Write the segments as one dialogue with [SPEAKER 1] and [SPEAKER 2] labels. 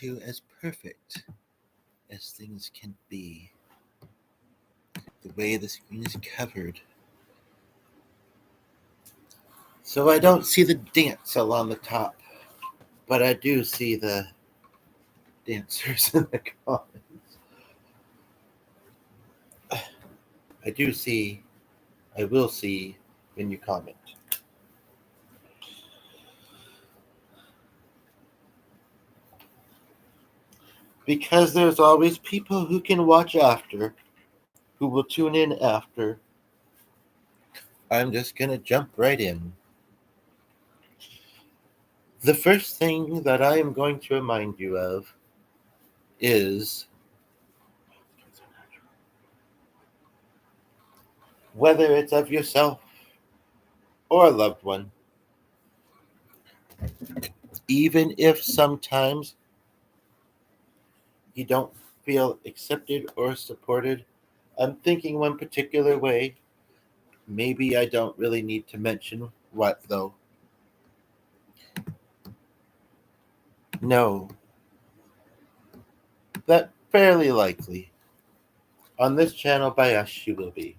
[SPEAKER 1] to as perfect as things can be. The way the screen is covered. So I don't see the dance along the top, but I do see the dancers in the comments. I will see when you comment. Because there's always people who can watch after, who will tune in after. I'm just going to jump right in. The first thing that I am going to remind you of is whether it's of yourself or a loved one, even if sometimes you don't feel accepted or supported. I'm thinking one particular way. Maybe I don't really need to mention what, though. Know that fairly likely on this channel by us you will be.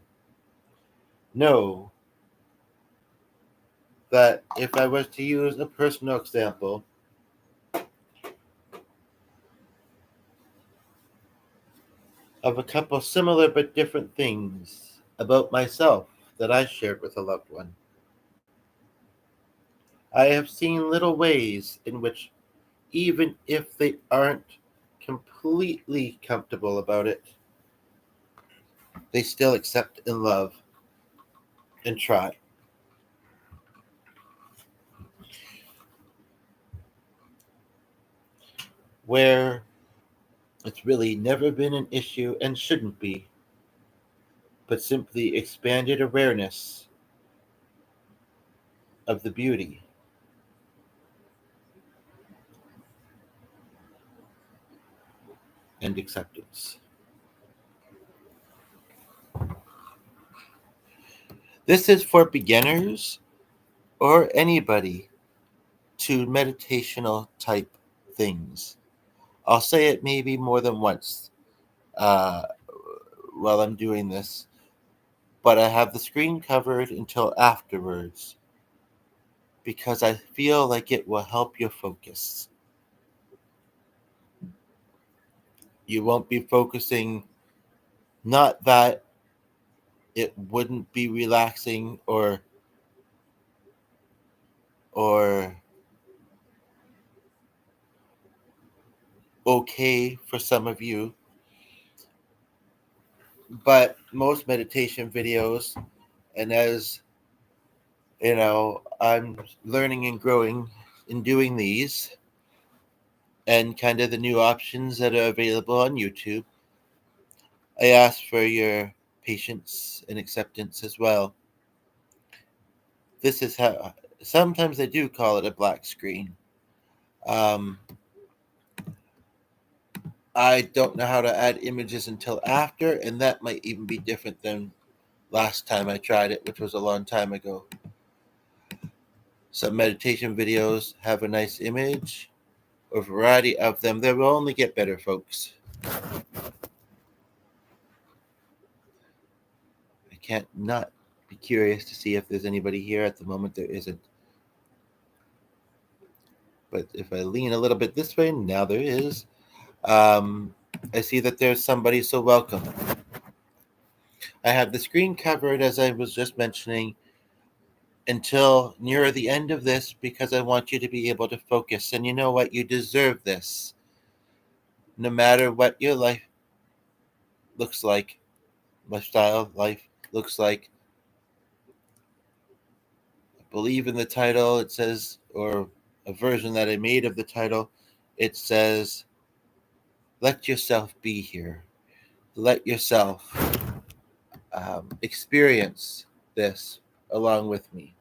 [SPEAKER 1] Know that if I was to use a personal example, of a couple similar but different things about myself that I shared with a loved one, I have seen little ways in which, even if they aren't completely comfortable about it, they still accept and love and try. Where it's really never been an issue and shouldn't be, but simply expanded awareness of the beauty and acceptance. This is for beginners or anybody to meditational type things. I'll say it maybe more than once uh, while I'm doing this, but I have the screen covered until afterwards because I feel like it will help your focus. You won't be focusing, not that it wouldn't be relaxing or okay for some of you, but most meditation videos, and as you know, I'm learning and growing in doing these and kind of the new options that are available on YouTube, I ask for your patience and acceptance as well. This is how sometimes I do call it a black screen. Um, I don't know how to add images until after, and that might even be different than last time I tried it, which was a long time ago. Some meditation videos have a nice image, a variety of them. They will only get better, folks. I can't not be curious to see if there's anybody here. At the moment, there isn't. But if I lean a little bit this way, now there is. I see that there's somebody, so welcome. I have the screen covered, as I was just mentioning, until near the end of this because I want you to be able to focus. And you know what? You deserve this. No matter what your life looks like, lifestyle, life looks like. I believe in the title, it says, or a version that I made of the title, it says, let yourself be here. Let yourself experience this along with me.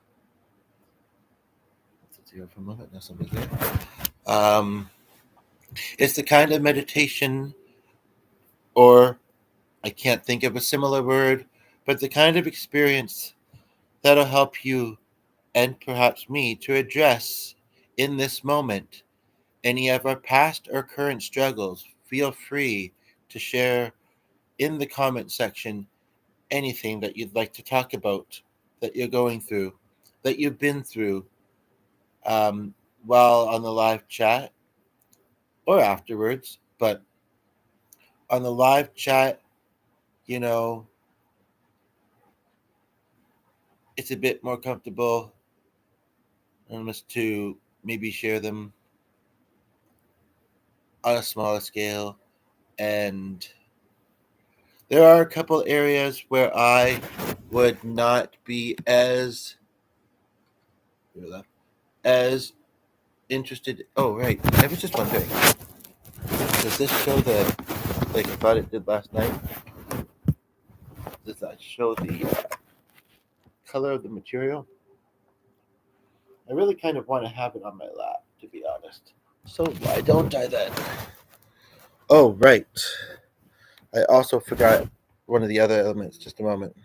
[SPEAKER 1] Let's here for a moment. Now somebody here. It's the kind of meditation, or I can't think of a similar word, but the kind of experience that'll help you and perhaps me to address in this moment any of our past or current struggles, feel free to share in the comment section anything that you'd like to talk about, that you're going through, that you've been through, um, while on the live chat or afterwards. But on the live chat, you know, it's a bit more comfortable to maybe share them on a smaller scale. And there are a couple areas where I would not be as interested. Oh, right. I was just wondering, does this show the, like I thought it did last night? Does that show the color of the material? I really kind of want to have it on my lap, to be honest. So why don't I then? Oh, right. I also forgot one of the other elements. Just a moment.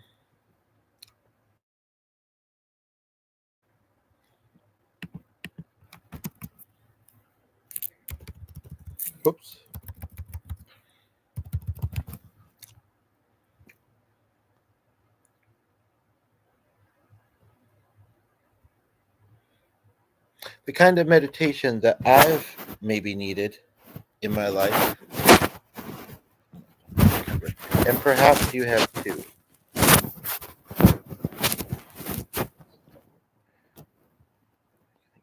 [SPEAKER 1] Whoops. The kind of meditation that I've maybe needed in my life, and perhaps you have too. Think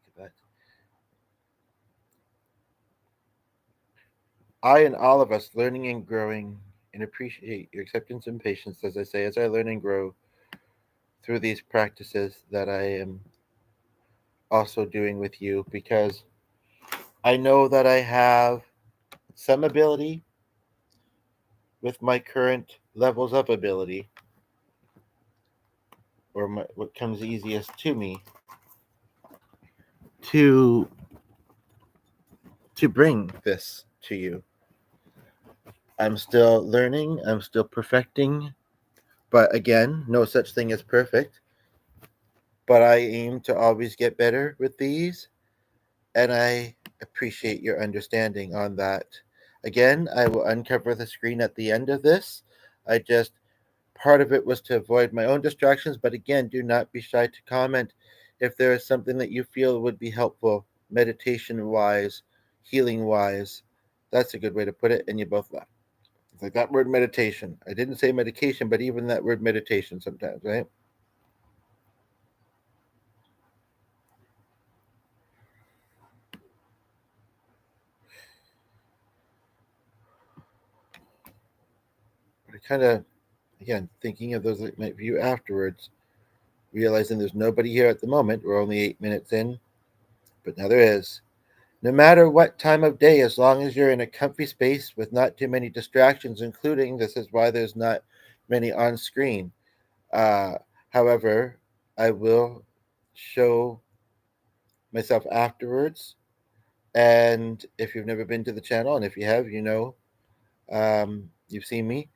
[SPEAKER 1] of that. I and all of us learning and growing, and appreciate your acceptance and patience, as I say, as I learn and grow through these practices that I am also doing with you, because I know that I have some ability with my current levels of ability, or what comes easiest to me, to bring this to you. I'm still learning, I'm still perfecting, but again, no such thing as perfect. But I aim to always get better with these, and I appreciate your understanding on that. Again, I will uncover the screen at the end of this. I just, part of it was to avoid my own distractions, but again, do not be shy to comment if there is something that you feel would be helpful, meditation wise, healing wise. That's a good way to put it, and you both laugh. It's like that word meditation. I didn't say medication, but even that word meditation sometimes, right? But I kind of, again, thinking of those that might view afterwards, realizing there's nobody here at the moment. We're only 8 minutes in, but now there is. No matter what time of day, as long as you're in a comfy space with not too many distractions, including this is why there's not many on screen. Uh, However, I will show myself afterwards. And if you've never been to the channel, and if you have, you know, you've seen me.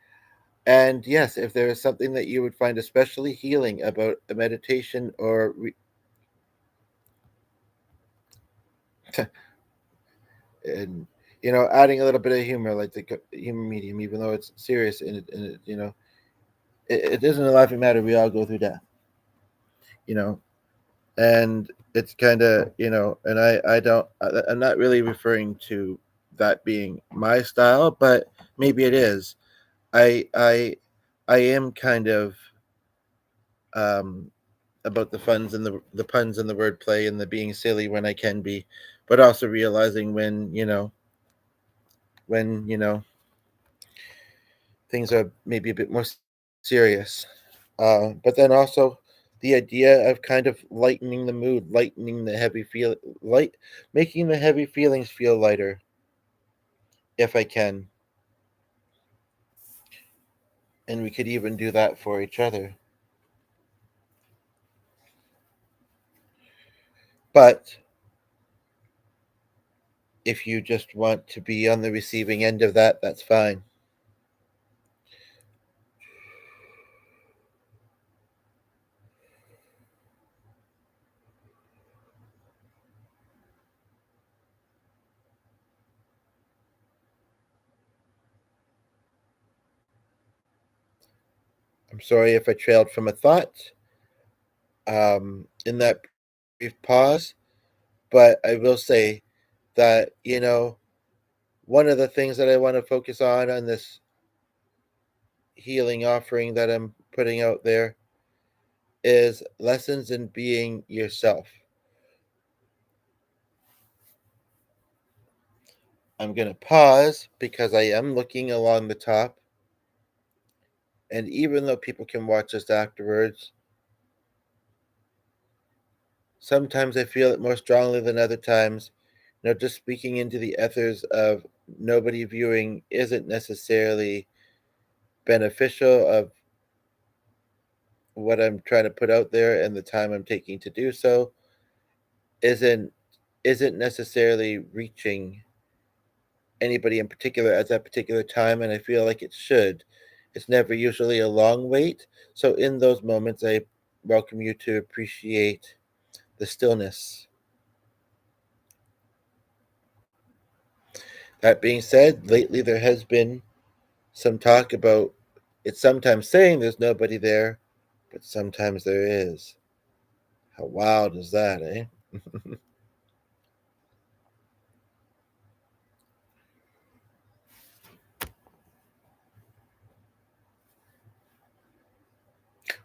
[SPEAKER 1] And yes, if there is something that you would find especially healing about a meditation or and adding a little bit of humor, like the humor medium, even though it's serious it isn't a laughing matter. We all go through death, you know, and it's kind of and I'm not really referring to that being my style, but maybe it is. I am kind of um about the puns and the wordplay and the being silly when I can be, but also realizing when things are maybe a bit more serious. But then also the idea of kind of lightening the mood, lightening the making the heavy feelings feel lighter, if I can. And we could even do that for each other. But if you just want to be on the receiving end of that, that's fine. I'm sorry if I trailed from a thought in that brief pause, but I will say that, one of the things that I want to focus on this healing offering that I'm putting out there is lessons in being yourself. I'm going to pause because I am looking along the top. And even though people can watch us afterwards, sometimes I feel it more strongly than other times. Just speaking into the ethers of nobody viewing isn't necessarily beneficial of what I'm trying to put out there and the time I'm taking to do so isn't isn't necessarily reaching anybody in particular at that particular time, and I feel like it should. It's never usually a long wait. So in those moments I welcome you to appreciate the stillness. That being said, lately there has been some talk about it's sometimes saying there's nobody there, but sometimes there is. How wild is that, eh?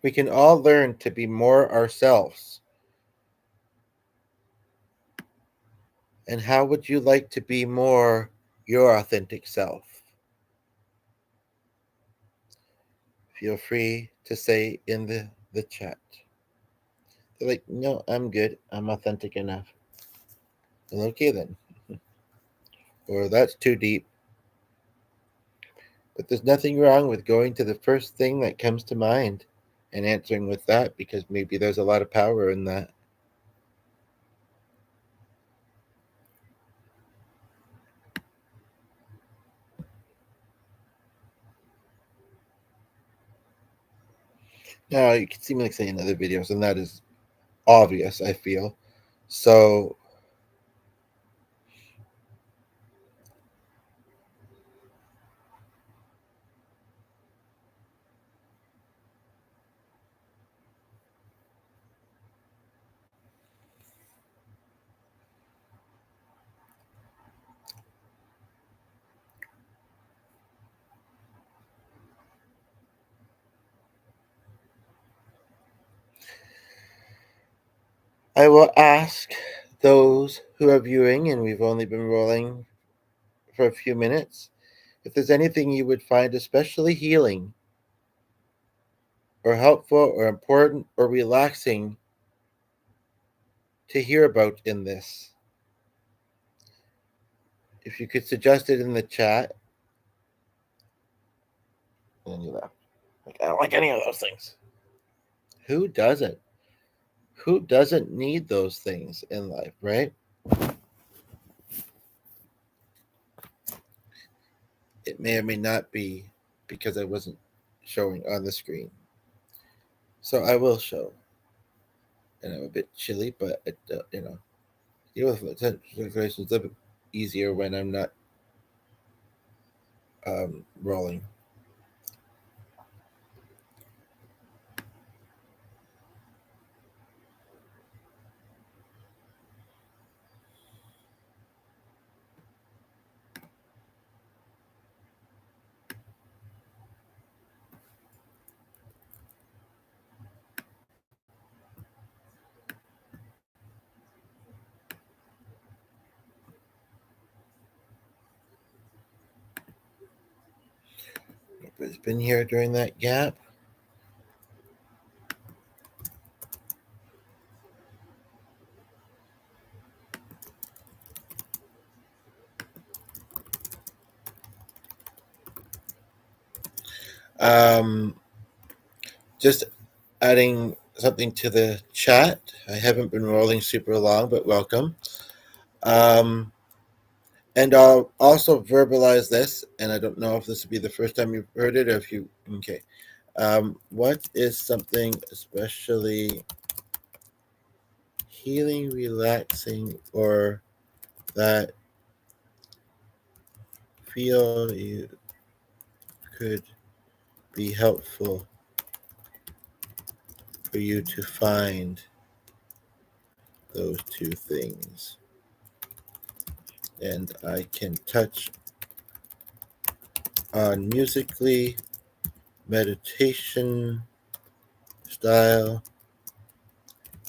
[SPEAKER 1] We can all learn to be more ourselves. And how would you like to be more your authentic self? Feel free to say in the chat. They're like, no, I'm good. I'm authentic enough. Well, okay then. Or that's too deep. But there's nothing wrong with going to the first thing that comes to mind and answering with that because maybe there's a lot of power in that. Now, you can see me like say in other videos, and that is obvious, I feel. So I will ask those who are viewing, and we've only been rolling for a few minutes, if there's anything you would find especially healing or helpful or important or relaxing to hear about in this. If you could suggest it in the chat, and you left. Like, I don't like any of those things. Who doesn't? Who doesn't need those things in life, right? It may or may not be because I wasn't showing on the screen. So I will show. And I'm a bit chilly, but deal with situations a bit easier when I'm not rolling. It's been here during that gap. Um, just adding something to the chat. I haven't been rolling super long, but welcome. Um, and I'll also verbalize this, and I don't know if this would be the first time you've heard it or if you, okay. What is something especially healing, relaxing, or that feel you could be helpful for you to find those two things. And I can touch on musically, meditation style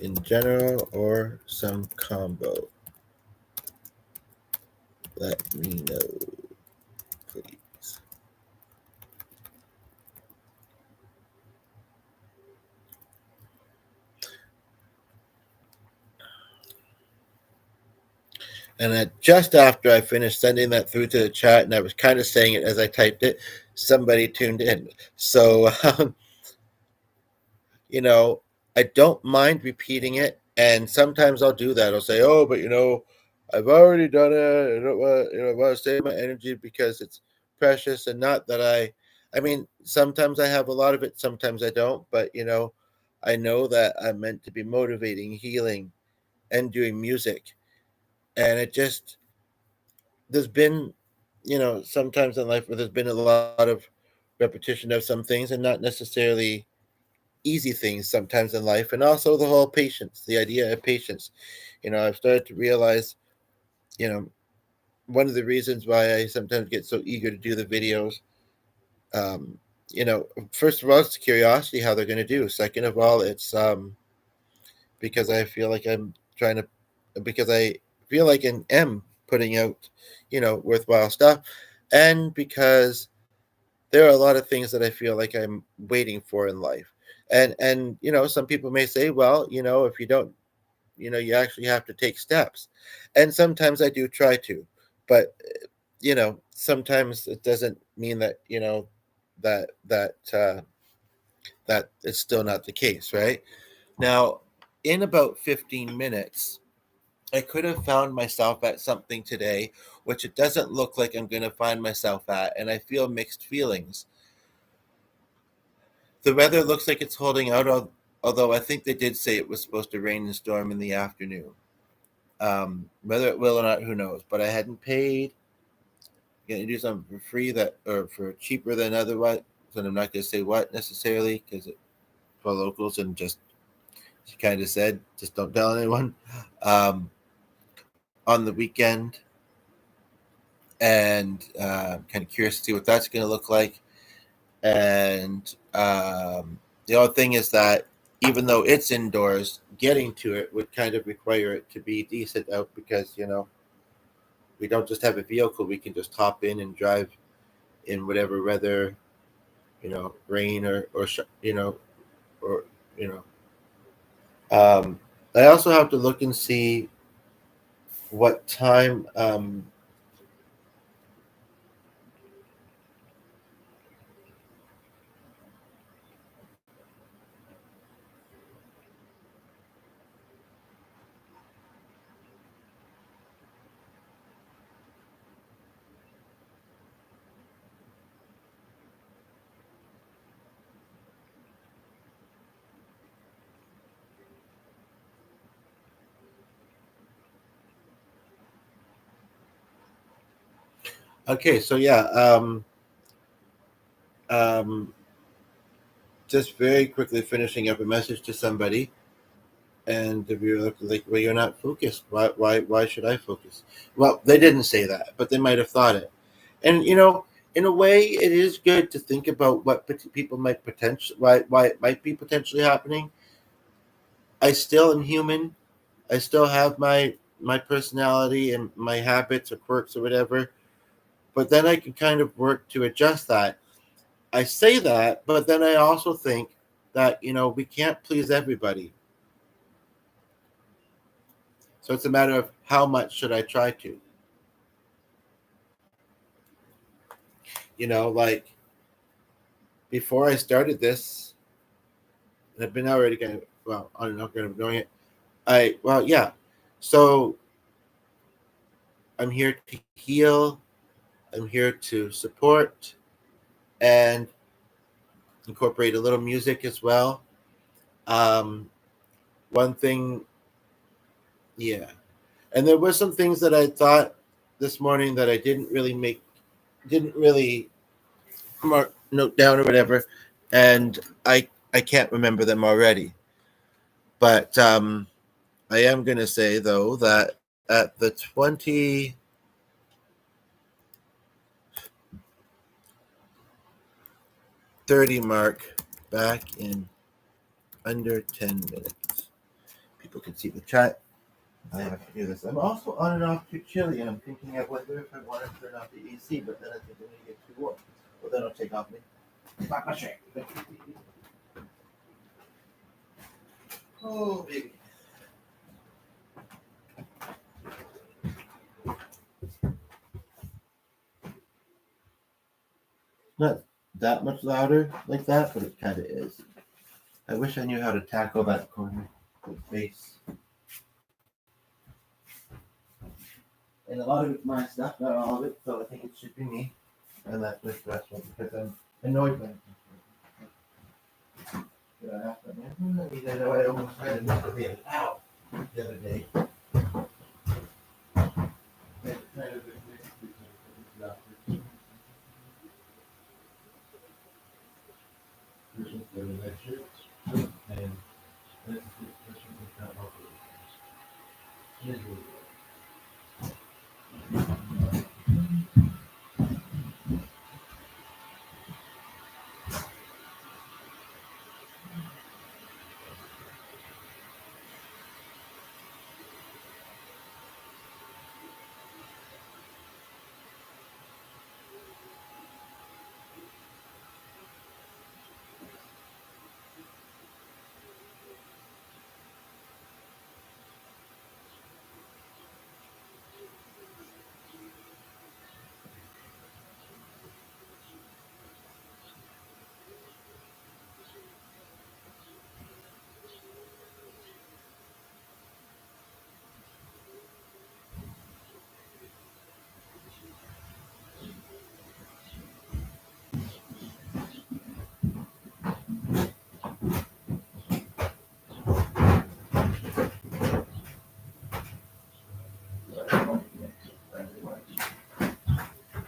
[SPEAKER 1] in general, or some combo. Let me know, please. And just after I finished sending that through to the chat, and I was kind of saying it as I typed it, somebody tuned in. So, you know, I don't mind repeating it. And sometimes I'll do that. I'll say, oh, but I've already done it. I don't want, I want to save my energy because it's precious, and not that I mean, sometimes I have a lot of it, sometimes I don't. But, I know that I'm meant to be motivating, healing, and doing music. And there's been, sometimes in life where there's been a lot of repetition of some things, and not necessarily easy things sometimes in life. And also the whole patience, the idea of patience. I've started to realize, you know, one of the reasons why I sometimes get so eager to do the videos, um, first of all, it's curiosity how they're going to do. Second of all, it's because I feel like because I feel like I am putting out, worthwhile stuff, and because there are a lot of things that I feel like I'm waiting for in life. And some people may say, well, if you don't, you actually have to take steps. And sometimes I do try to, but sometimes it doesn't mean that, that it's still not the case, right? Now, in about 15 minutes, I could have found myself at something today, which it doesn't look like I'm going to find myself at, and I feel mixed feelings. The weather looks like it's holding out, although I think they did say it was supposed to rain and storm in the afternoon. Whether it will or not, who knows? But I hadn't paid. Going to do something for free or for cheaper than otherwise. So I'm not going to say what necessarily because it's for locals, and just she kind of said, just don't tell anyone. On the weekend, and kind of curious to see what that's going to look like. And the other thing is that even though it's indoors, getting to it would kind of require it to be decent out, because we don't just have a vehicle. We can just hop in and drive in whatever weather, rain or you know. I also have to look and see what time. Okay, so yeah, um, just very quickly finishing up a message to somebody, and the viewer looked like, well, you're not focused. Why should I focus? Well, they didn't say that, but they might have thought it. And in a way, it is good to think about what people might potentially, why it might be potentially happening. I still am human. I still have my personality and my habits or quirks or whatever. But then I can kind of work to adjust that. I say that, but then I also think that we can't please everybody. So it's a matter of how much should I try to. Like before I started this, and I've been already kind of, well, I don't know, kind of doing it. Yeah. So I'm here to heal. I'm here to support and incorporate a little music as well. Um, One thing, yeah. And there were some things that I thought this morning that I didn't really mark note down or whatever, and I can't remember them already. But I am going to say, though, that at the 20:30 mark, back in under 10 minutes, people can see the chat. I have to do this. I'm also on and off too chilly, and I'm thinking of whether if I want to turn off the AC, but then I think I'm going to get too warm. Well, then I'll take off my shirt. Oh, baby. Not that much louder like that, but it kind of is. I wish I knew how to tackle that corner with face. And a lot of it's my stuff, not all of it, so I think it should be me. And that's just stressful because I'm annoyed by it. I know I almost tried to miss the baby out the other day.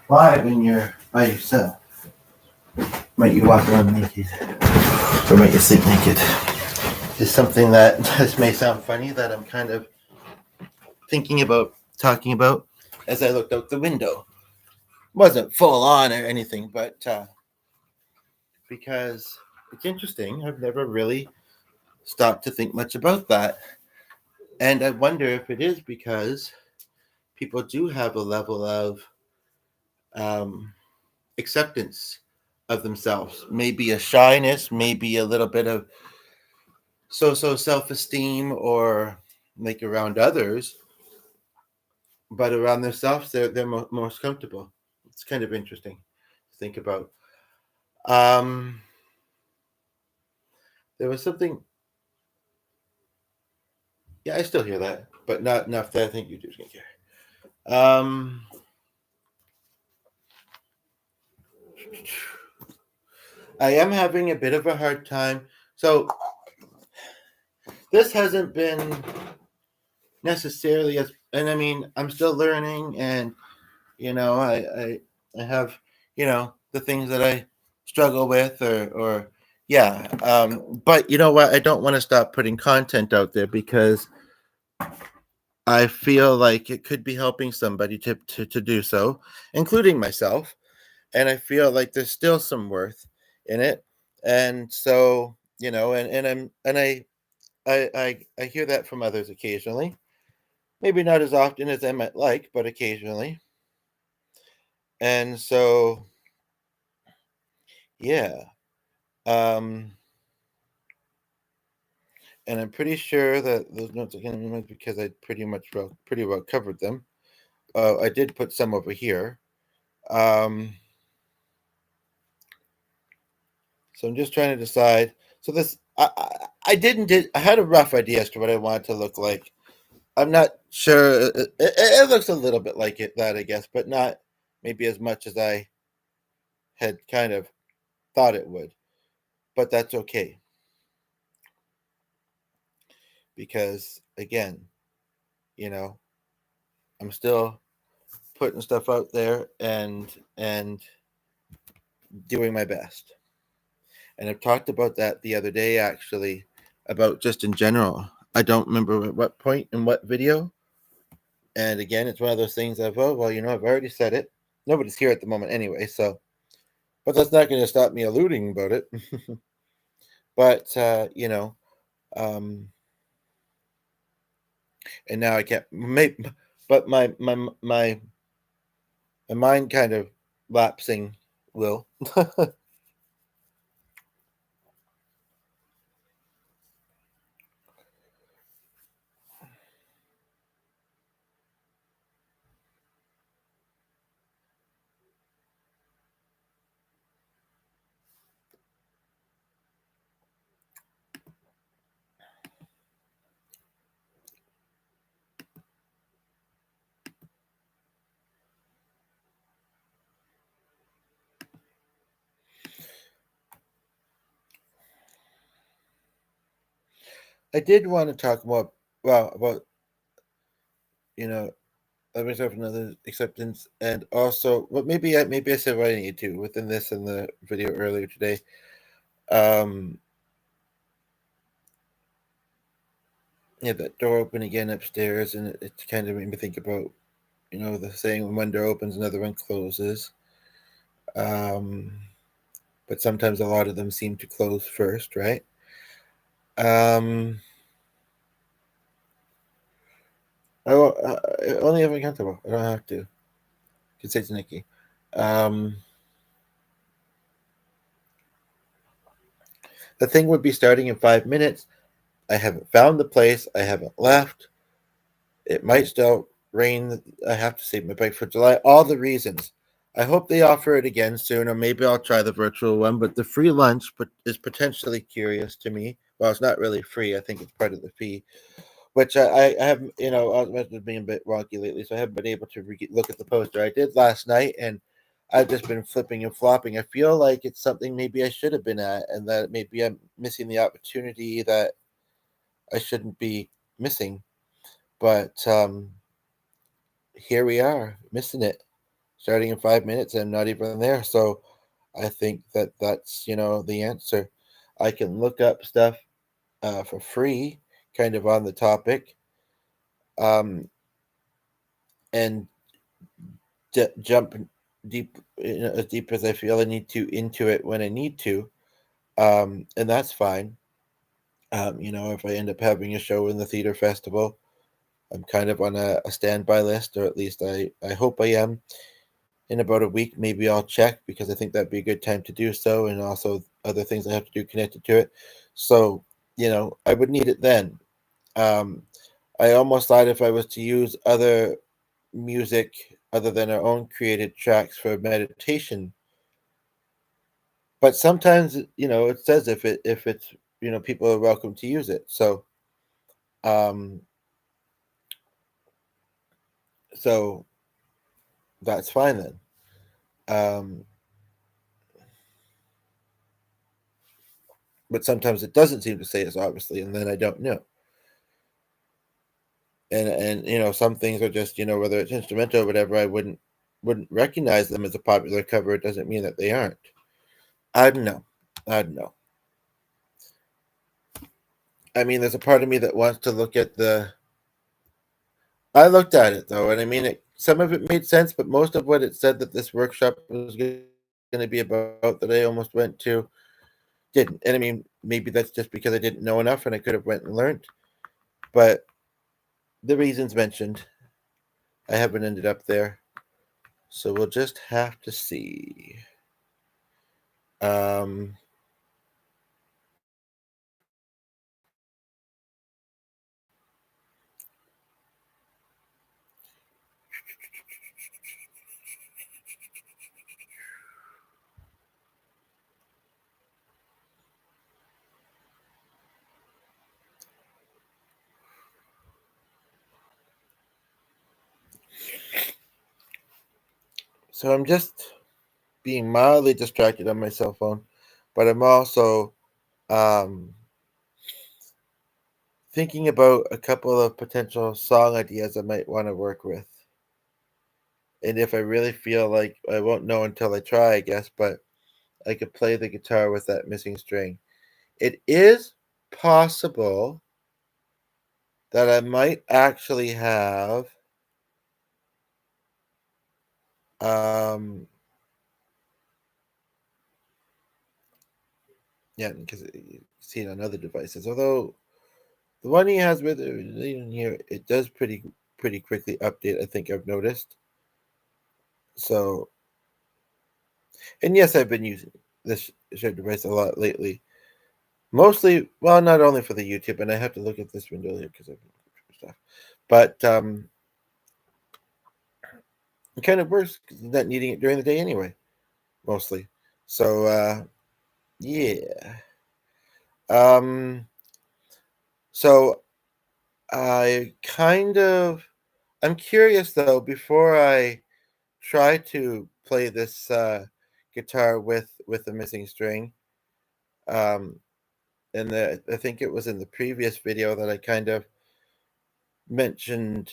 [SPEAKER 1] Why, when you're by yourself, might you walk around naked or might you sleep naked? Is something that this may sound funny that I'm kind of thinking about talking about as I looked out the window. Wasn't full on or anything, but because it's interesting, I've never really stopped to think much about that. And I wonder if it is because people do have a level of um, acceptance of themselves, maybe a shyness, maybe a little bit of so self-esteem or like around others, but around themselves they're most comfortable. It's kind of interesting to think about. um there was something. Yeah, I still hear that, but not enough that I think you do skincare. I am having a bit of a hard time. So this hasn't been necessarily as, and I mean, I'm still learning, and I have the things that I struggle with, or yeah. But you know what? I don't want to stop putting content out there because I feel like it could be helping somebody to do so, including myself. And I feel like there's still some worth in it. And so, I hear that from others occasionally. Maybe not as often as I might like, but occasionally. And so, yeah. Um, and I'm pretty sure that those notes are going to be because I pretty well covered them. I did put some over here. Um, so I'm just trying to decide. So this, I didn't did. I had a rough idea as to what I wanted to look like. I'm not sure. It looks a little bit like it that I guess, but not maybe as much as I had kind of thought it would. But that's okay because again, you know, I'm still putting stuff out there and doing my best. And I've talked about that the other day actually about just in general. I don't remember at what point in what video. And again, it's one of those things of, oh, well, I've already said it. Nobody's here at the moment anyway, so, but that's not going to stop me alluding about it. But, um, and now I can't, but my mind kind of lapsing will. I did want to talk more, well, about, you know, let myself another acceptance, and also, well, maybe I said what I need to within this in the video earlier today. Um, yeah, that door open again upstairs, and it kind of made me think about, the saying, when one door opens, another one closes. Um, but sometimes a lot of them seem to close first, right? Um, only if I'm comfortable. I don't have to. Could say to Nikki. Um, the thing would be starting in 5 minutes. I haven't found the place. I haven't left. It might still rain. I have to save my bike for July. All the reasons. I hope they offer it again soon, or maybe I'll try the virtual one. But the free lunch is potentially curious to me. Well, it's not really free. I think it's part of the fee, which I haven't, I was being a bit wonky lately, so I haven't been able to look at the poster. I did last night, and I've just been flipping and flopping. I feel like it's something maybe I should have been at, and that maybe I'm missing the opportunity that I shouldn't be missing. But here we are, missing it, starting in 5 minutes and not even there. So I think that that's the answer. I can look up stuff for free, kind of on the topic, um, and jump deep, as deep as I feel I need to into it when I need to, and that's fine. If I end up having a show in the theater festival, I'm kind of on a standby list, or at least I hope I am. In about a week, maybe I'll check, because I think that'd be a good time to do so, and also other things I have to do connected to it. So, I would need it then. Um, I almost thought if I was to use other music other than our own created tracks for meditation, but sometimes it says if it's people are welcome to use it. Um, so that's fine then. Um, but sometimes it doesn't seem to say it's obviously, and then I don't know. And some things are just whether it's instrumental or whatever, I wouldn't recognize them as a popular cover. It doesn't mean that they aren't. I don't know. I don't know. I mean, there's a part of me that wants to look at the. I looked at it though, and I mean, some of it made sense, but most of what it said that this workshop was going to be about, that I almost went to, didn't. And I mean, maybe that's just because I didn't know enough, and I could have went and learned. But the reasons mentioned, I haven't ended up there, so we'll just have to see. Um, so I'm just being mildly distracted on my cell phone, but I'm also um, thinking about a couple of potential song ideas I might want to work with. And if I really feel like, I won't know until I try, I guess, but I could play the guitar with that missing string. It is possible that I might actually have yeah, because you see it on other devices. Although the one he has with it in here, it does pretty quickly update. I think I've noticed. So, and yes, I've been using this shared device a lot lately. Mostly, well, not only for the YouTube, and I have to look at this window here because I've been looking for stuff. But it kind of works because I'm not needing it during the day anyway, mostly. So yeah. Um, so I I'm curious though. Before I try to play this guitar with a missing string, um, and I think it was in the previous video that I kind of mentioned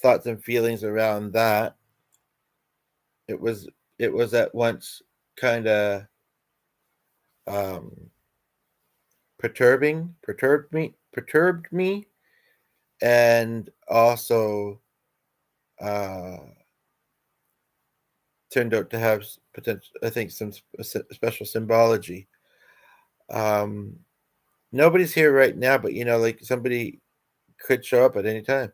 [SPEAKER 1] thoughts and feelings around that. It was at once kind of um, perturbed me, and also uh, turned out to have potential. I think some special symbology. Um, Nobody's here right now, but like somebody could show up at any time.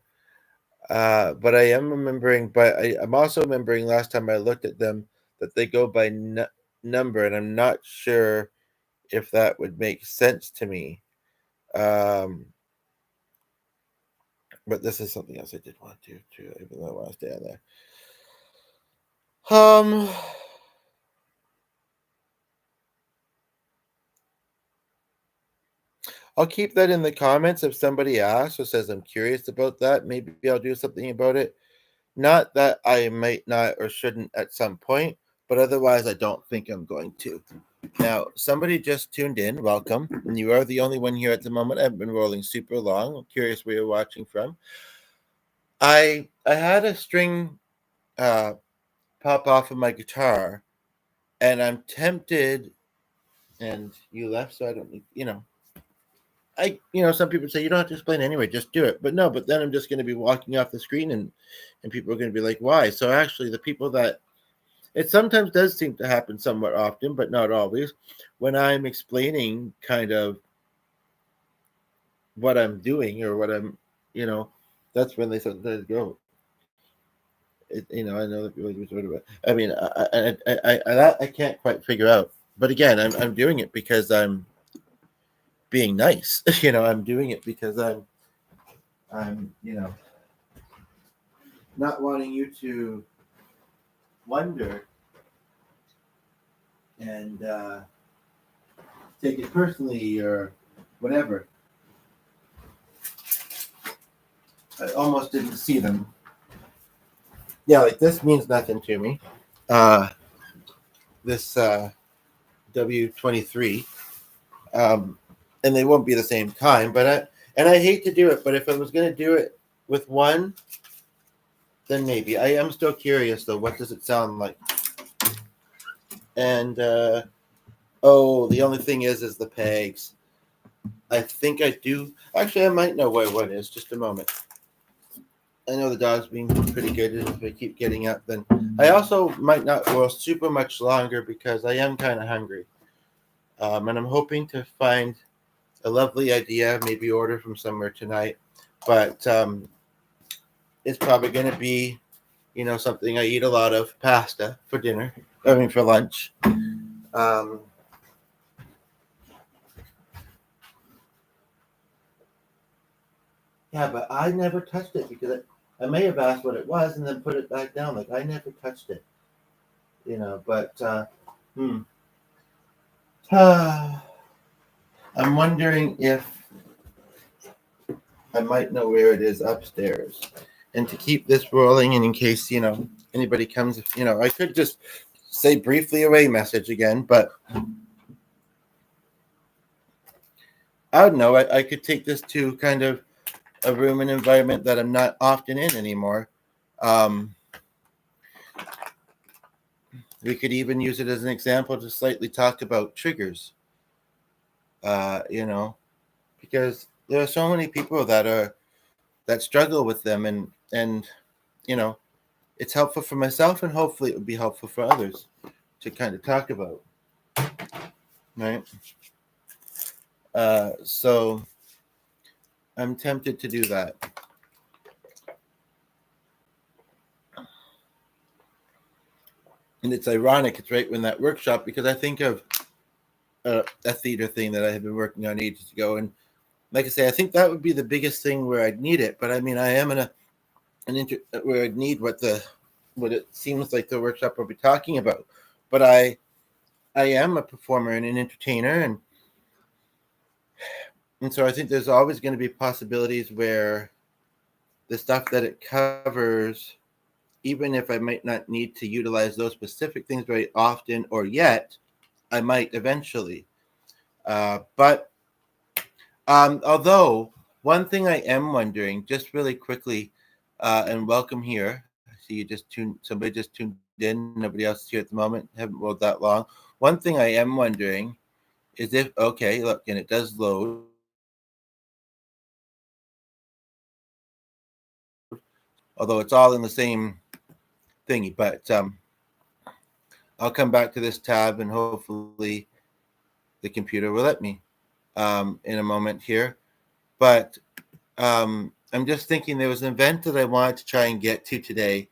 [SPEAKER 1] But I am remembering, but I'm also remembering last time I looked at them that they go by number, and I'm not sure if that would make sense to me. Um, but this is something else I did want to do too, even though I want to stay on there. Um, I'll keep that in the comments if somebody asks or says I'm curious about that. Maybe I'll do something about it. Not that I might not or shouldn't at some point, but otherwise I don't think I'm going to. Now, somebody just tuned in. Welcome. And you are the only one here at the moment. I've been rolling super long. I'm curious where you're watching from. I had a string pop off of my guitar, and I'm tempted, and you left, so I don't, some people say you don't have to explain anyway, just do it. But no, but then I'm just going to be walking off the screen, and people are going to be like, why? So actually, the people that it sometimes does seem to happen somewhat often, but not always, when I'm explaining kind of what I'm doing or what I'm, that's when they sometimes go. I know that people use sort of. I mean, I can't quite figure out. But again, I'm doing it because I'm being nice. I'm doing it because I'm not wanting you to wonder and take it personally or whatever. I almost didn't see them. Yeah, like this means nothing to me. This W23, and they won't be the same kind. But I hate to do it. But if I was going to do it with one, then maybe. I am still curious though. What does it sound like? And the only thing is the pegs. I think I do. Actually, I might know where one is. Just a moment. I know the dog's being pretty good. If I keep getting up, then I also might not roll super much longer because I am kind of hungry. And I'm hoping to find a lovely idea, maybe order from somewhere tonight. But it's probably going to be, something I eat a lot of, pasta for dinner. I mean, for lunch. Yeah, but I never touched it because I may have asked what it was and then put it back down. Like I never touched it, But I'm wondering if I might know where it is upstairs. And to keep this rolling, and in case anybody comes, I could just say briefly away message again, but I don't know. I could take this to kind of a room and environment that I'm not often in anymore. We could even use it as an example to slightly talk about triggers. You know, because there are so many people that struggle with them, and you know, it's helpful for myself, and hopefully it would be helpful for others to kind of talk about, right? So I'm tempted to do that. And it's ironic, it's right when that workshop, because I think of a theater thing that I had been working on ages ago. And like I say, I think that would be the biggest thing where I'd need it. But I mean, I am in where I'd need what it seems like the workshop will be talking about. But I am a performer and an entertainer, and so I think there's always going to be possibilities where the stuff that it covers, even if I might not need to utilize those specific things very often or yet, I might eventually. But although one thing I am wondering, just really quickly, and welcome here. I see you just tuned. Somebody just tuned in. Nobody else is here at the moment. Haven't rolled that long. One thing I am wondering is if okay, look, and it does load. Although it's all in the same thingy, but I'll come back to this tab and hopefully the computer will let me in a moment here. But I'm just thinking there was an event that I wanted to try and get to today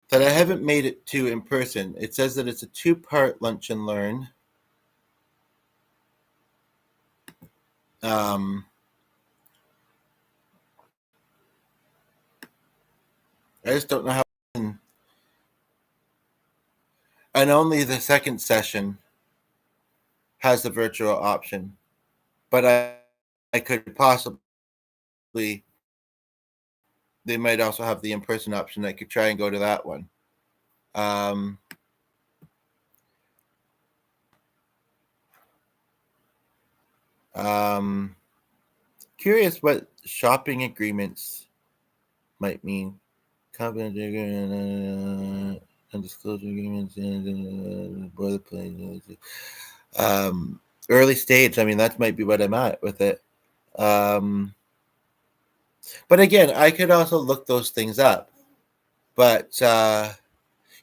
[SPEAKER 1] that I haven't made it to in person. It says that it's a 2-part lunch and learn. Um, I just don't know how. And only the second session has the virtual option, but I could possibly, they might also have the in-person option. I could try and go to that one. Um, um, Curious what shopping agreements might mean. Covenant undisclosure agreements and boilerplate. Early stage. I mean, that might be what I'm at with it. But again, I could also look those things up. But it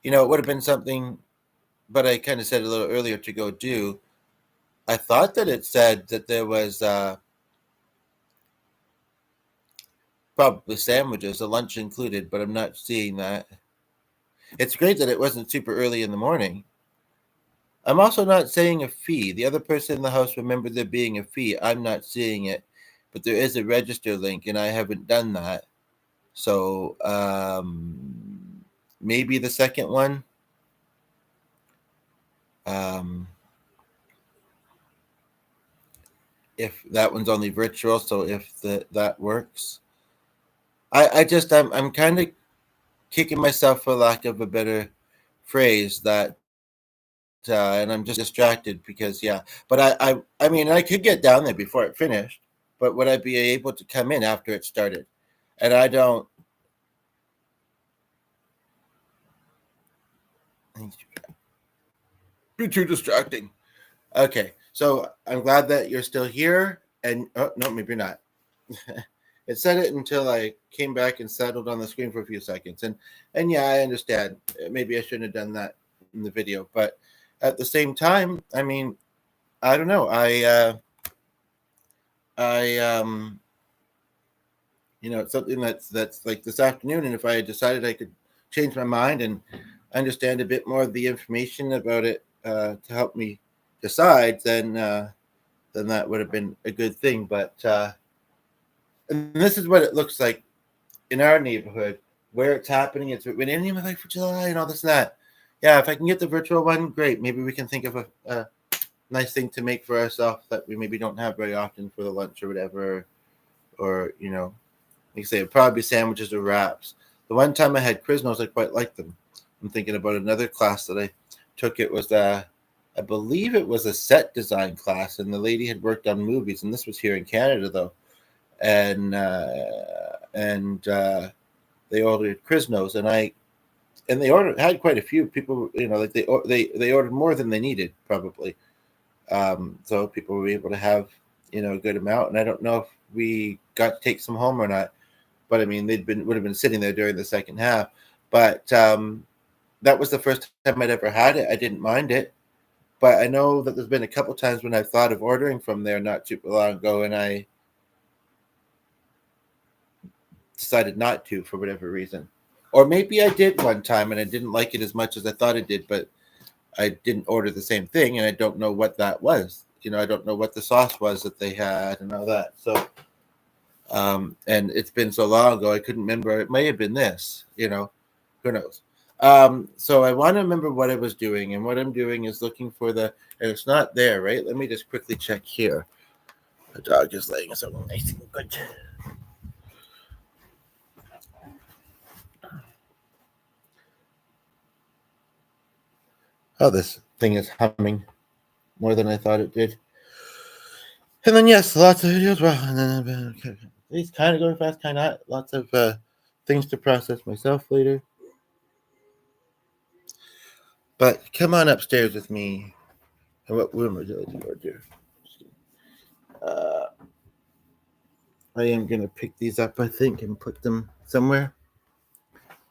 [SPEAKER 1] would have been something. But I kind of said a little earlier to go do. I thought that it said that there was probably sandwiches, a lunch included, but I'm not seeing that. It's great that it wasn't super early in the morning. I'm also not saying a fee. The other person in the house remembered there being a fee. I'm not seeing it, but there is a register link, and I haven't done that. So maybe the second one. Um, if that one's only virtual, so if that works, I'm kind of kicking myself for lack of a better phrase that and I'm just distracted because yeah. But I mean I could get down there before it finished, but would I be able to come in after it started? And I don't. Be too distracting. Okay, so I'm glad that you're still here. And oh no, maybe not. It said it until I came back and settled on the screen for a few seconds, and yeah, I understand. Maybe I shouldn't have done that in the video, but at the same time, I mean, I don't know. I it's something that's like this afternoon, and if I had decided I could change my mind and understand a bit more of the information about it to help me decide, then that would have been a good thing. But and this is what it looks like in our neighborhood where it's happening. It's when any like for July and all this and that. Yeah, if I can get the virtual one, great. Maybe we can think of a nice thing to make for ourselves that we maybe don't have very often for the lunch or whatever, or like I say, it'd probably be sandwiches or wraps. The one time I had Quiznos, I quite liked them. I'm thinking about another class that I took. It was I believe it was a set design class, and the lady had worked on movies, and this was here in Canada though, and they ordered Quiznos, and they had quite a few people. Like they ordered more than they needed probably, So people were able to have a good amount. And I don't know if we got to take some home or not, but I mean would have been sitting there during the second half. But that was the first time I'd ever had it. I didn't mind it, but I know that there's been a couple times when I've thought of ordering from there not too long ago, and I decided not to for whatever reason. Or maybe I did one time and I didn't like it as much as I thought I did, but I didn't order the same thing, and I don't know what that was. I don't know what the sauce was that they had and all that. So, and it's been so long ago, I couldn't remember. It may have been this. Who knows? So I want to remember what I was doing, and what I'm doing is looking for and it's not there, right? Let me just quickly check here. The dog is laying so nice and good. Oh, this thing is humming more than I thought it did. And then yes, lots of videos. Well, and then these kind of going fast, kind of not. Lots of things to process myself later. But come on upstairs with me. And what room would you like to go to? I am gonna pick these up, I think, and put them somewhere.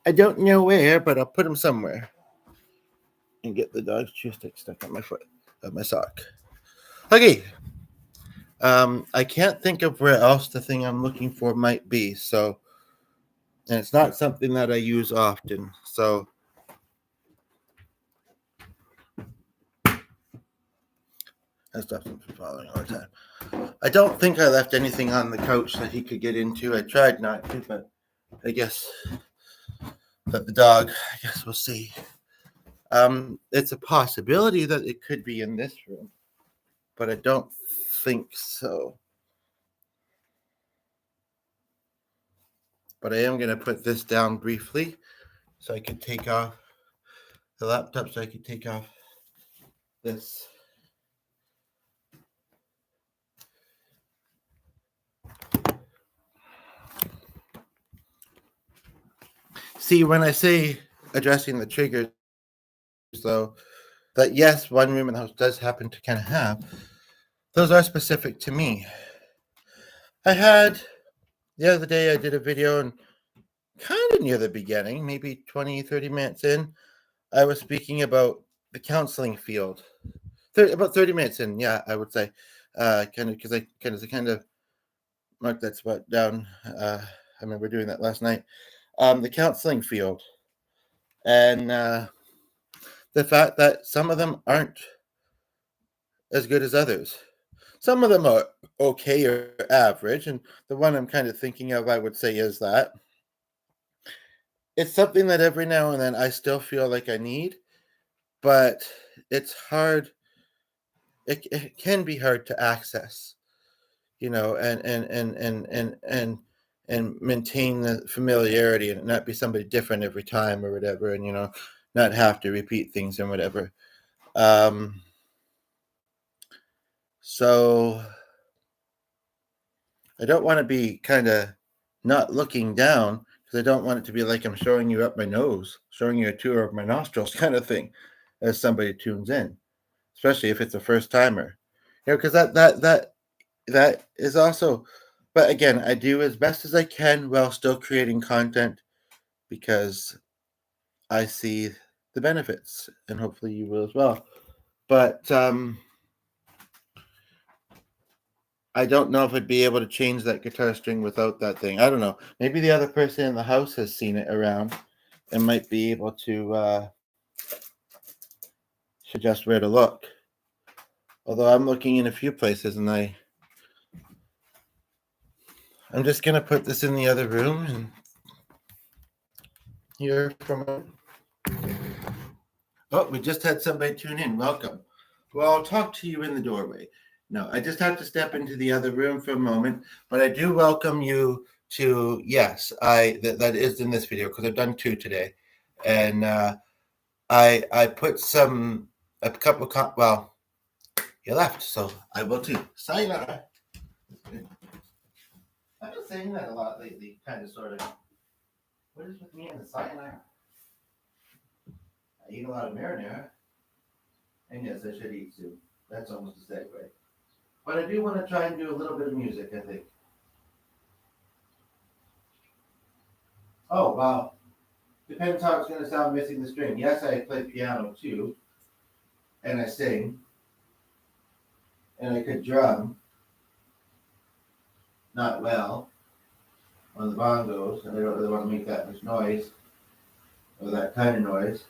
[SPEAKER 1] I don't know where, but I'll put them somewhere. And get the dog's chew stick stuck on my foot, my sock. Okay. I can't think of where else the thing I'm looking for might be. So, and it's not something that I use often. So, that stuff's been following all the time. I don't think I left anything on the couch that he could get into. I tried not to, but I guess that the dog. I guess we'll see. It's a possibility that it could be in this room, but I don't think so. But I am going to put this down briefly so I can take off the laptop, so I can take off this. See, when I say addressing the triggers, though, that yes, one room in the house does happen to kind of have, those are specific to me. I had the other day, I did a video, and kind of near the beginning, maybe 20, 30 minutes in, I was speaking about the counseling field. About 30 minutes in, yeah, I would say. Kind of because I kind of marked that spot down. I remember doing that last night. The counseling field. And the fact that some of them aren't as good as others. Some of them are okay or average, and the one I'm kind of thinking of, I would say, is that it's something that every now and then I still feel like I need, but it's hard. It can be hard to access, and maintain the familiarity and not be somebody different every time or whatever, and not have to repeat things and whatever. So I don't want to be kind of not looking down, because I don't want it to be like I'm showing you up my nose, showing you a tour of my nostrils kind of thing as somebody tunes in, especially if it's a first timer. Because that is also, but again, I do as best as I can while still creating content, because I see the benefits, and hopefully you will as well. But I don't know if I'd be able to change that guitar string without that thing. I don't know. Maybe the other person in the house has seen it around and might be able to suggest where to look. Although I'm looking in a few places, and I'm just gonna put this in the other room and hear from it. Oh, we just had somebody tune in. Welcome. Well, I'll talk to you in the doorway. No, I just have to step into the other room for a moment, but I do welcome you to, yes, that is in this video, because I've done 2 today. And I put a couple of, well, you left, so I will too. Sayonara. I've been saying that a lot lately, kind of, sort of. What is with me and the sayonara? I eat a lot of marinara. And yes, I should eat soup. That's almost a segue. But I do want to try and do a little bit of music, I think. Oh, wow. Depends how it's going to sound missing the string. Yes, I play piano too, and I sing, and I could drum, not well, on the bongos, and I don't really want to make that much noise, or that kind of noise.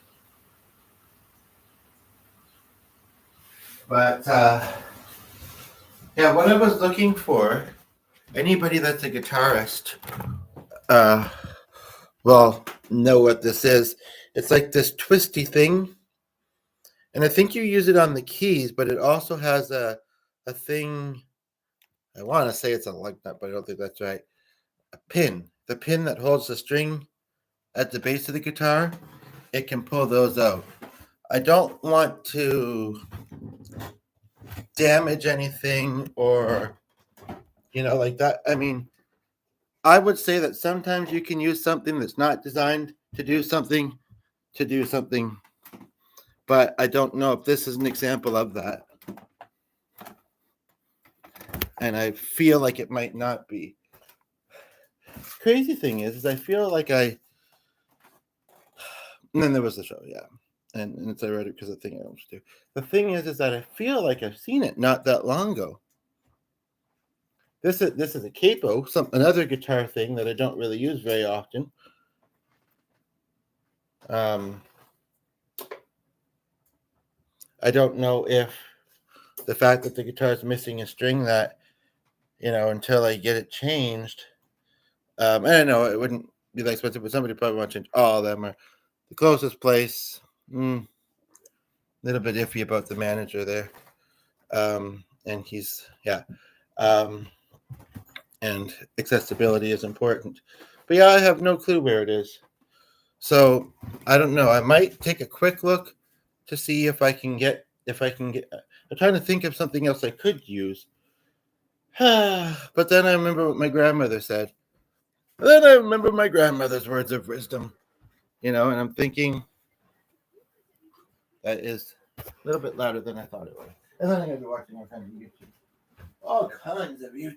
[SPEAKER 1] But, yeah, what I was looking for, anybody that's a guitarist, uh, will know what this is. It's like this twisty thing, and I think you use it on the keys, but it also has a thing. I want to say it's a lug nut, but I don't think that's right. A pin, the pin that holds the string at the base of the guitar, it can pull those out. I don't want to damage anything or, like that. I mean, I would say that sometimes you can use something that's not designed to do something, but I don't know if this is an example of that. And I feel like it might not be. Crazy thing is I feel like and then there was the show, yeah. And it's I read it because the thing I almost do. The thing is that I feel like I've seen it not that long ago. This is a capo, another guitar thing that I don't really use very often. I don't know if the fact that the guitar is missing a string that, until I get it changed. I don't know, it wouldn't be that expensive, but somebody probably want to change all of them. Or the closest place, little bit iffy about the manager there. And he's, yeah. And accessibility is important. But yeah, I have no clue where it is. So I don't know. I might take a quick look to see if I can get. I'm trying to think of something else I could use. But then I remember what my grandmother said. Then I remember my grandmother's words of wisdom. And I'm thinking that is a little bit louder than I thought it was. And then I'm gonna be watching all kinds of YouTube. All kinds of YouTube.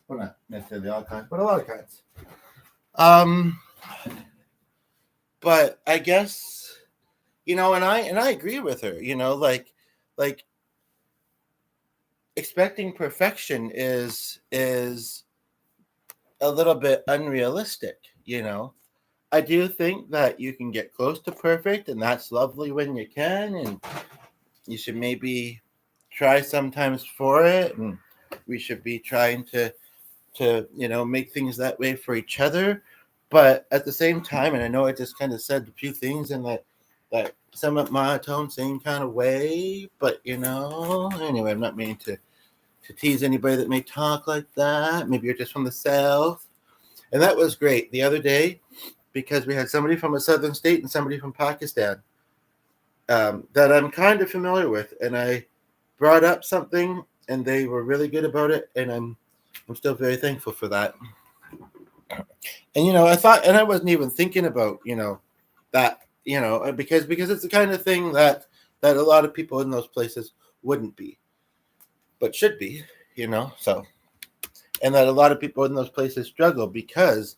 [SPEAKER 1] Well, not necessarily all kinds, but a lot of kinds. But I guess, and I agree with her, like expecting perfection is a little bit unrealistic, I do think that you can get close to perfect, and that's lovely when you can, and you should maybe try sometimes for it, and we should be trying to make things that way for each other. But at the same time, and I know I just kind of said a few things in that somewhat monotone, same kind of way, but anyway, I'm not meaning to tease anybody that may talk like that. Maybe you're just from the South. And that was great the other day because we had somebody from a southern state and somebody from Pakistan that I'm kind of familiar with, and I brought up something, and they were really good about it, and I'm still very thankful for that. And I thought, and I wasn't even thinking about that because it's the kind of thing that a lot of people in those places wouldn't be, but should be, so, and that a lot of people in those places struggle because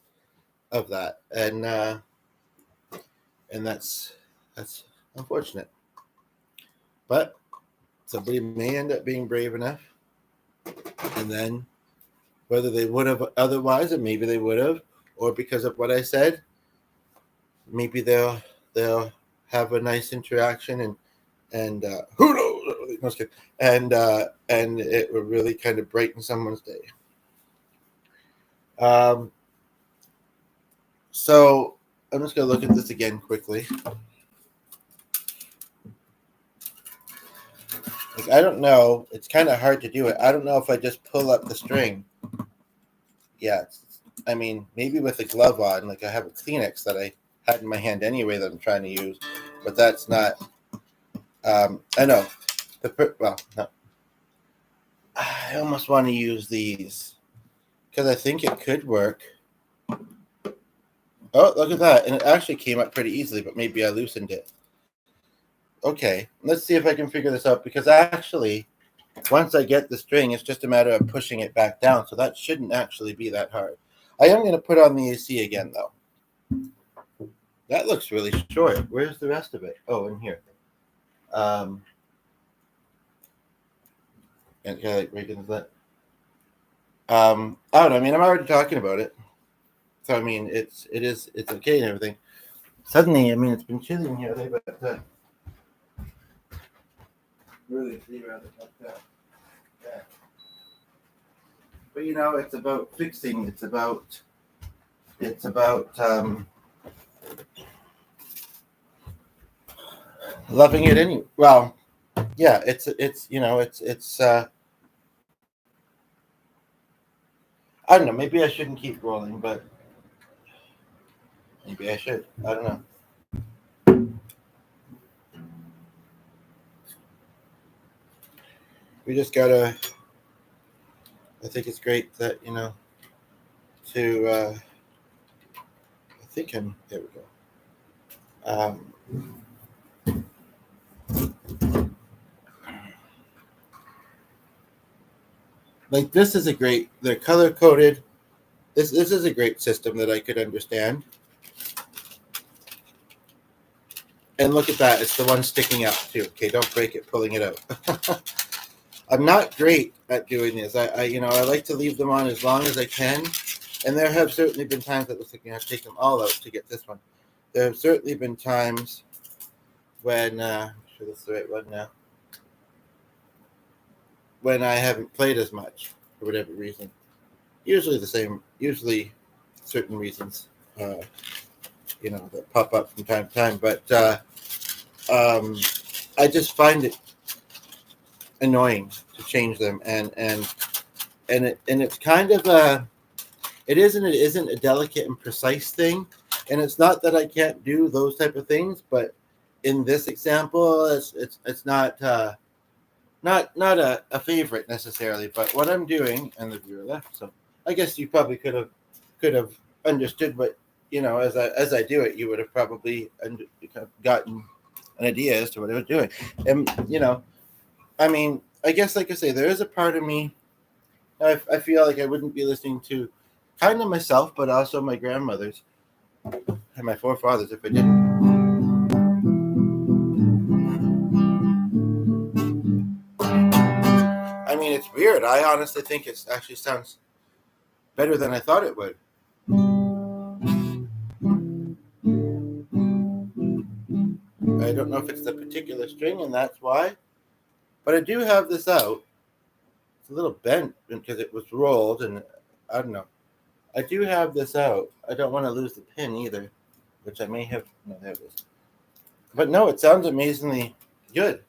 [SPEAKER 1] of that, and that's unfortunate, but somebody may end up being brave enough, and then whether they would have otherwise, or maybe they would have, or because of what I said, maybe they'll have a nice interaction, and who knows, and it will really kind of brighten someone's day. So I'm just gonna look at this again quickly. Like, I don't know. It's kind of hard to do it. I don't know if I just pull up the string. Yeah, I mean, maybe with a glove on, like I have a Kleenex that I had in my hand anyway that I'm trying to use, but that's not. I know. No. I almost want to use these because I think it could work. Oh, look at that. And it actually came up pretty easily, but maybe I loosened it. Okay, let's see if I can figure this out, because actually, once I get the string, it's just a matter of pushing it back down, so that shouldn't actually be that hard. I am going to put on the AC again, though. That looks really short. Where's the rest of it? Oh, in here. And can I like break into that? I don't know. I mean, I'm already talking about it, so I mean, it's okay and everything. Suddenly, I mean, it's been chilly in here, but really see rather like that. Yeah. But you know, it's about fixing. It's about loving it anyway. Well, yeah, it's you know, it's I don't know. Maybe I shouldn't keep rolling, but maybe I should. I don't know. We just gotta. I think it's great that to. I think I'm. There we go. Um, like this is a great. They're color coded. This is a great system that I could understand. And look at that. It's the one sticking out too. Okay, don't break it pulling it out. I'm not great at doing this. I like to leave them on as long as I can. And there have certainly been times that looks like you have to take them all out to get this one. There have certainly been times when I'm sure that's the right one now. When I haven't played as much for whatever reason. Usually certain reasons, that pop up from time to time. But um, I just find it annoying to change them, and it's kind of it isn't a delicate and precise thing, and it's not that I can't do those type of things, but in this example, it's not a favorite necessarily. But what I'm doing, and the viewer left, so I guess you probably could have understood, but as I do it, you would have probably gotten an idea as to what I was doing, and I mean, I guess, like I say, there is a part of me I feel like I wouldn't be listening to kind of myself, but also my grandmothers and my forefathers if I didn't. I mean, it's weird. I honestly think it actually sounds better than I thought it would. I don't know if it's the particular string and that's why, but I do have this out. It's a little bent because it was rolled, and I don't know. I do have this out. I don't want to lose the pin either, which I may have. No, there it is. But no, it sounds amazingly good.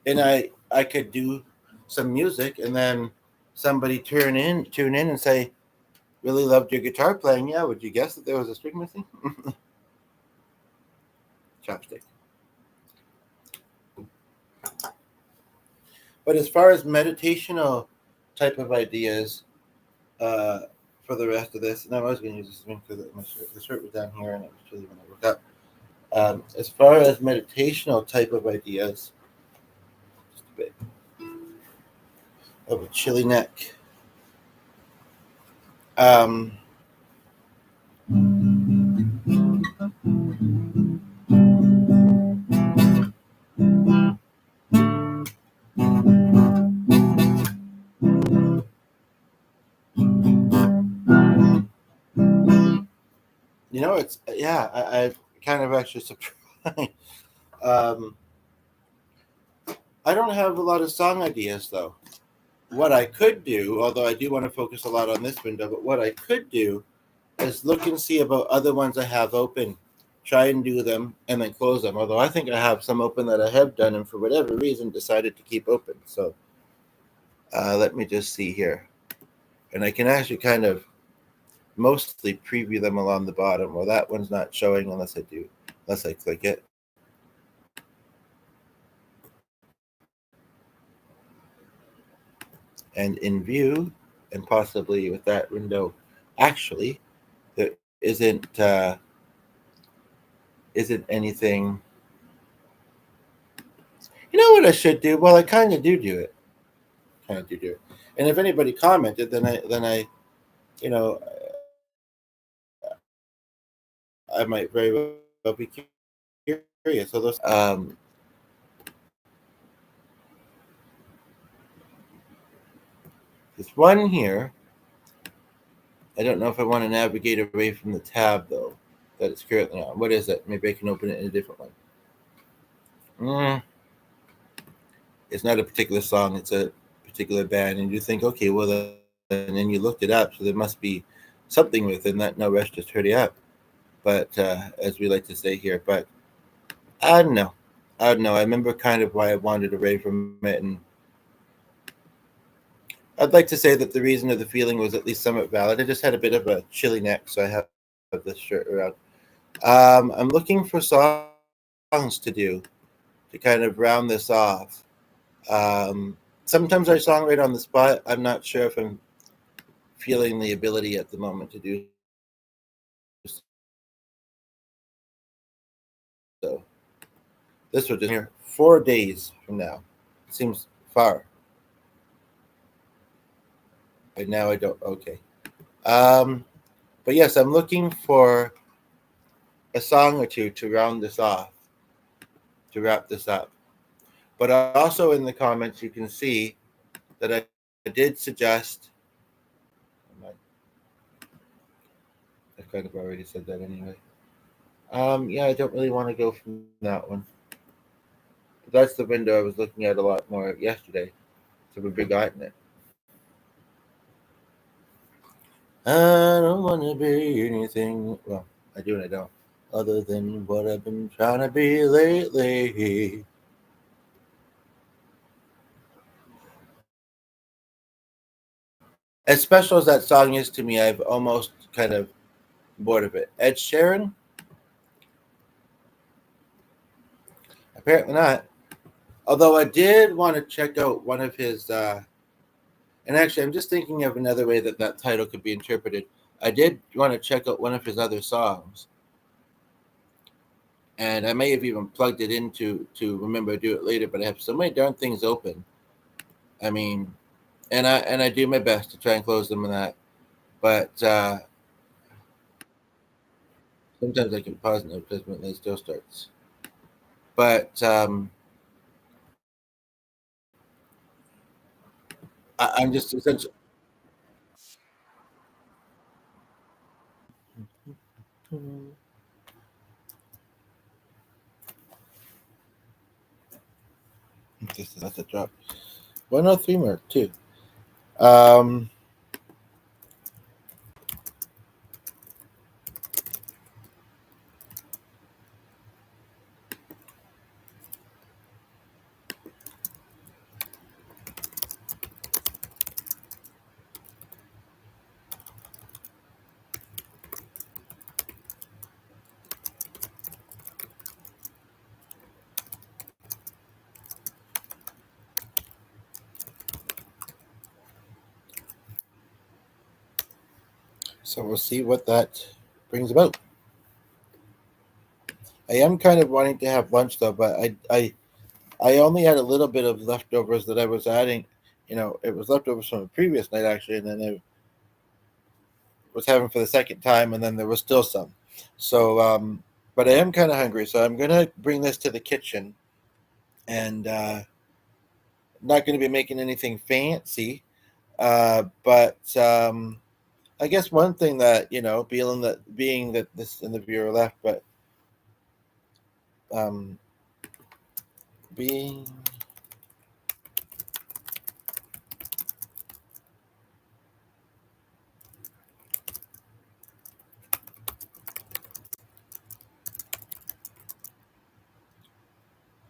[SPEAKER 1] And I could do some music, and then somebody tune in and say, really loved your guitar playing. Yeah, would you guess that there was a string missing? Chopstick. But as far as meditational type of ideas, uh, for the rest of this, and I was going to use this string because the shirt was down here and it was chilly when I woke up. As far as meditational type of ideas, just a bit of a chilly neck. Um, it's yeah. I kind of actually surprised. Um, I don't have a lot of song ideas though. What I could do, although I do want to focus a lot on this window, but what I could do is look and see about other ones I have open, try and do them, and then close them. Although I think I have some open that I have done, and for whatever reason decided to keep open. So let me just see here, and I can actually kind of mostly preview them along the bottom. Well, that one's not showing unless I click it. And in view, and possibly with that window, actually, there isn't anything You know what I should do? Well, I kind of do it. Kind of do it. And if anybody commented, then I you know I might very well be curious. So those there's one here. I don't know if I want to navigate away from the tab though that it's currently on. What is it? Maybe I can open it in a different one. It's not a particular song. It's a particular band, and you think, okay, well, then you looked it up, so there must be something within that. No rest, just hurry up. But as we like to say here, but I don't know. I don't know. I remember kind of why I wandered away from it, and I'd like to say that the reason or the feeling was at least somewhat valid. I just had a bit of a chilly neck, so I have this shirt around. I'm looking for songs to do to kind of round this off. Sometimes I songwrite on the spot. I'm not sure if I'm feeling the ability at the moment to do so. This will just here 4 days from now. Seems far. But now I don't. Okay. Um, but yes, I'm looking for a song or two to round this off, to wrap this up. But also in the comments, you can see that I did suggest. I kind of already said that anyway. Yeah, I don't really want to go from that one. But that's the window I was looking at a lot more yesterday. So we've forgotten it. I don't want to be anything. Well, I do and I don't. Other than what I've been trying to be lately. As special as that song is to me, I've almost kind of bored of it. Ed Sheeran? Apparently not. Although I did want to check out one of his, and actually, I'm just thinking of another way that that title could be interpreted. I did want to check out one of his other songs, and I may have even plugged it into to remember to do it later. But I have so many darn things open. I mean, and I do my best to try and close them in that. But sometimes I can pause an advertisement and it still starts. But I'm just essentially. This is that's a drop. 103 more too. Um, so we'll see what that brings about. I am kind of wanting to have lunch though, but I only had a little bit of leftovers that I was adding. You know, it was leftovers from a previous night actually, and then I was having for the second time, and then there was still some. So, but I am kind of hungry, so I'm gonna bring this to the kitchen, and not gonna be making anything fancy. But I guess one thing that being that this interviewer left, but um, being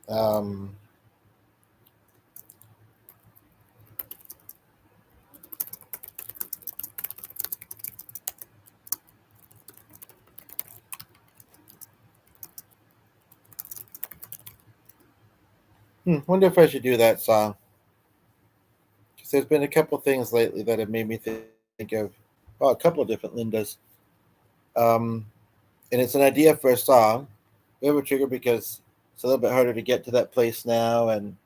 [SPEAKER 1] um, wonder if I should do that song because there's been a couple things lately that have made me think of a couple of different Lindas. Um, and it's an idea for a song. We have a trigger because it's a little bit harder to get to that place now, and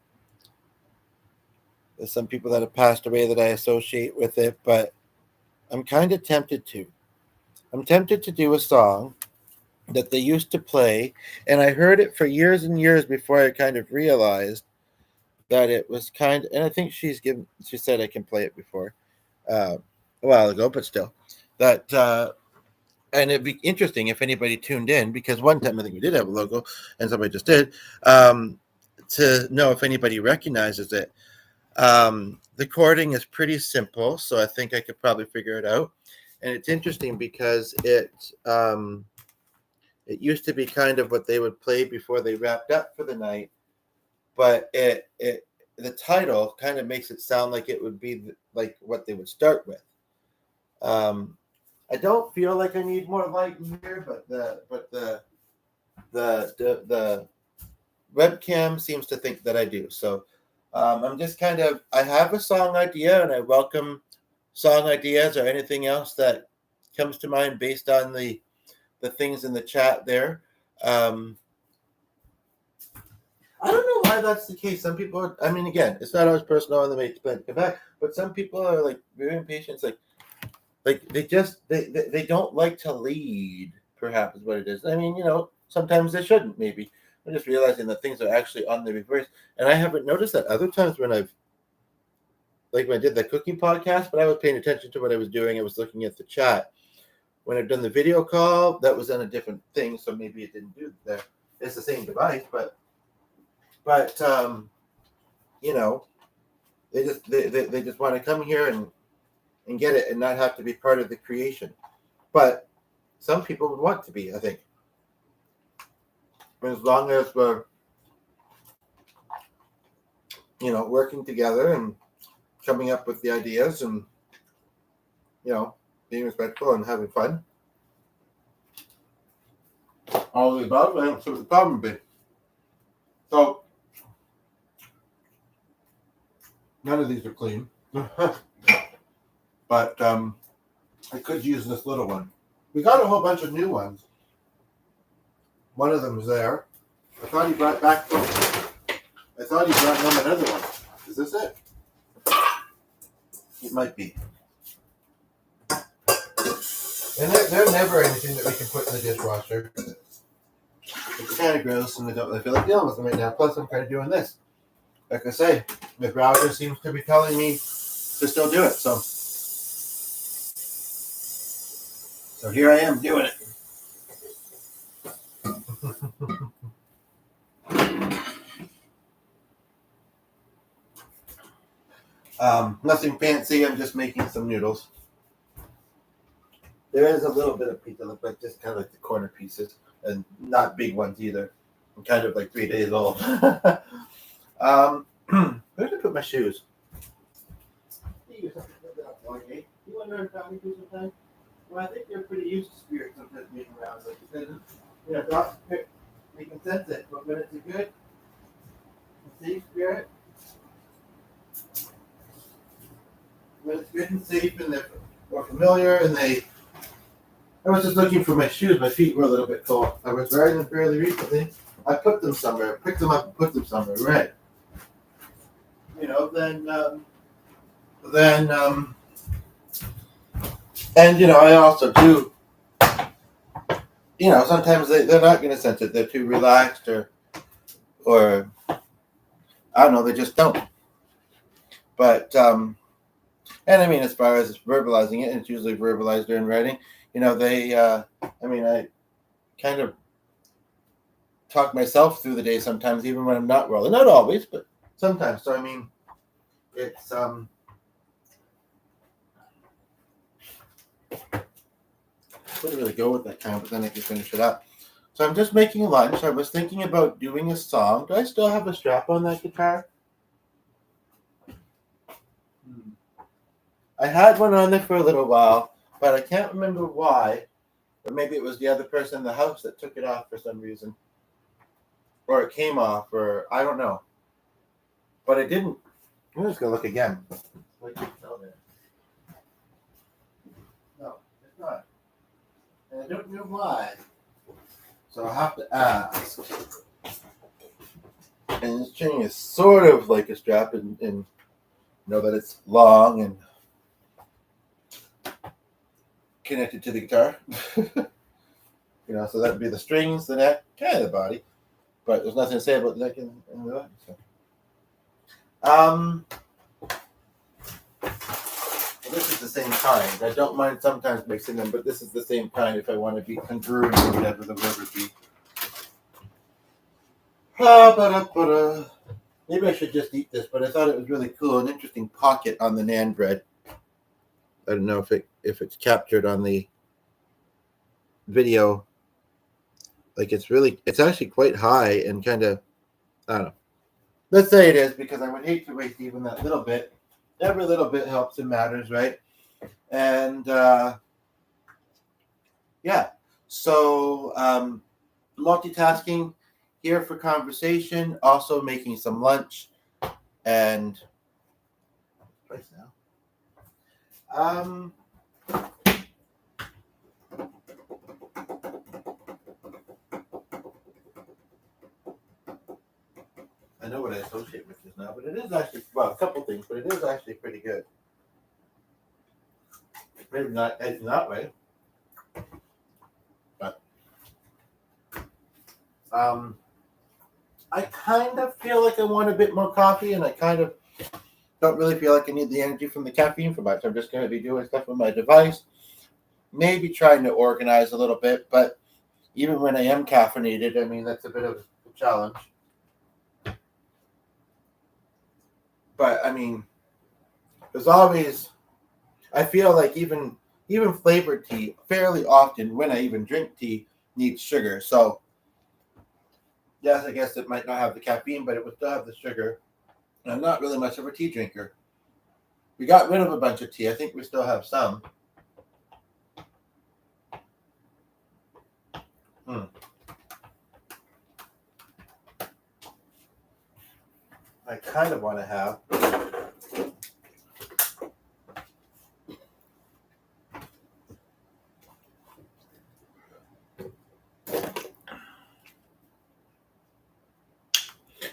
[SPEAKER 1] there's some people that have passed away that I associate with it, but I'm kind of tempted to. I'm tempted to do a song that they used to play, and I heard it for years and years before I kind of realized that it was kind of, and I think she said I can play it before, uh, a while ago, but still, that, and it'd be interesting if anybody tuned in, because one time I think we did have a logo, and somebody just did, to know if anybody recognizes it. The chording is pretty simple, so I think I could probably figure it out. And it's interesting because it used to be kind of what they would play before they wrapped up for the night, but the title kind of makes it sound like it would be like what they would start with. Um, I don't feel like I need more light in here, but the webcam seems to think that I do. So I'm just kind of, I have a song idea, and I welcome song ideas or anything else that comes to mind based on the things in the chat there. I don't know why that's the case. Some people are, I mean, again, it's not always personal on the mates, but Quebec, but some people are like very impatient. Like they don't like to lead, perhaps is what it is. I mean, sometimes they shouldn't, maybe. I'm just realizing that things are actually on the reverse. And I haven't noticed that other times when like when I did the cooking podcast, but I was paying attention to what I was doing. I was looking at the chat. When I've done the video call, that was on a different thing, so maybe it didn't do that. It's the same device, but they just want to come here and get it and not have to be part of the creation. But some people would want to be, I think. As long as we're, working together and coming up with the ideas and, being respectful and having fun. All of the above, I don't see what the problem would be. So, none of these are clean. But I could use this little one. We got a whole bunch of new ones. One of them is there. I thought he brought home another one. Is this it? It might be. And they're never anything that we can put in the dishwasher. It's kind of gross, and I don't really feel like dealing with them right now. Plus, I'm kind of doing this. Like I say, the browser seems to be telling me to still do it. So here I am doing it. Nothing fancy. I'm just making some noodles. There is a little bit of pizza, but just kind of like the corner pieces, and not big ones either. I'm kind of like 3 days old. Where did I put my shoes? You want to learn family shoes sometimes? Well, I think they're pretty used to spirits sometimes being around. Like you said, dogs, they can sense it, but when it's a good, safe spirit, when it's good and safe and they're more familiar and I was just looking for my shoes. My feet were a little bit cold. I was wearing them fairly recently. I put them somewhere, picked them up and put them somewhere, right? And I also do, sometimes they're not going to sense it. They're too relaxed or I don't know, they just don't. But, and I mean, as far as verbalizing it, it's usually verbalized during writing. I kind of talk myself through the day sometimes, even when I'm not rolling. Not always, but sometimes. So, I mean, it's, I wouldn't really go with that kind, but then I can finish it up. So I'm just making lunch. I was thinking about doing a song. Do I still have a strap on that guitar? I had one on there for a little while, but I can't remember why. Or maybe it was the other person in the house that took it off for some reason. Or it came off, or I don't know. But I didn't. I'm just going to look again. No, it's not. And I don't know why. So I'll have to ask. And the string is sort of like a strap, and you know that it's long and connected to the guitar. You know, so that would be the strings, the neck, kind of the body. But there's nothing to say about the neck and the body. So. This is the same kind. I don't mind sometimes mixing them, but this is the same kind if I want to be congruent or whatever the word would be. Maybe I should just eat this, but I thought it was really cool. An interesting pocket on the naan bread. I don't know if it's captured on the video. Like it's actually quite high and kind of, I don't know. Let's say it is, because I would hate to waste even that little bit. Every little bit helps and matters, right? And yeah, so multitasking here for conversation, also making some lunch, and place now. I know what I associate with this now, but it is actually, well, a couple things, but it is actually pretty good. Maybe not in that way, but I kind of feel like I want a bit more coffee, and I kind of don't really feel like I need the energy from the caffeine for much. I'm just going to be doing stuff with my device, maybe trying to organize a little bit, but even when I am caffeinated, I mean, that's a bit of a challenge. But I mean, there's always, I feel like even flavored tea, fairly often when I even drink tea, needs sugar. So yes, I guess it might not have the caffeine, but it would still have the sugar. And I'm not really much of a tea drinker. We got rid of a bunch of tea. I think we still have some. I kind of want to have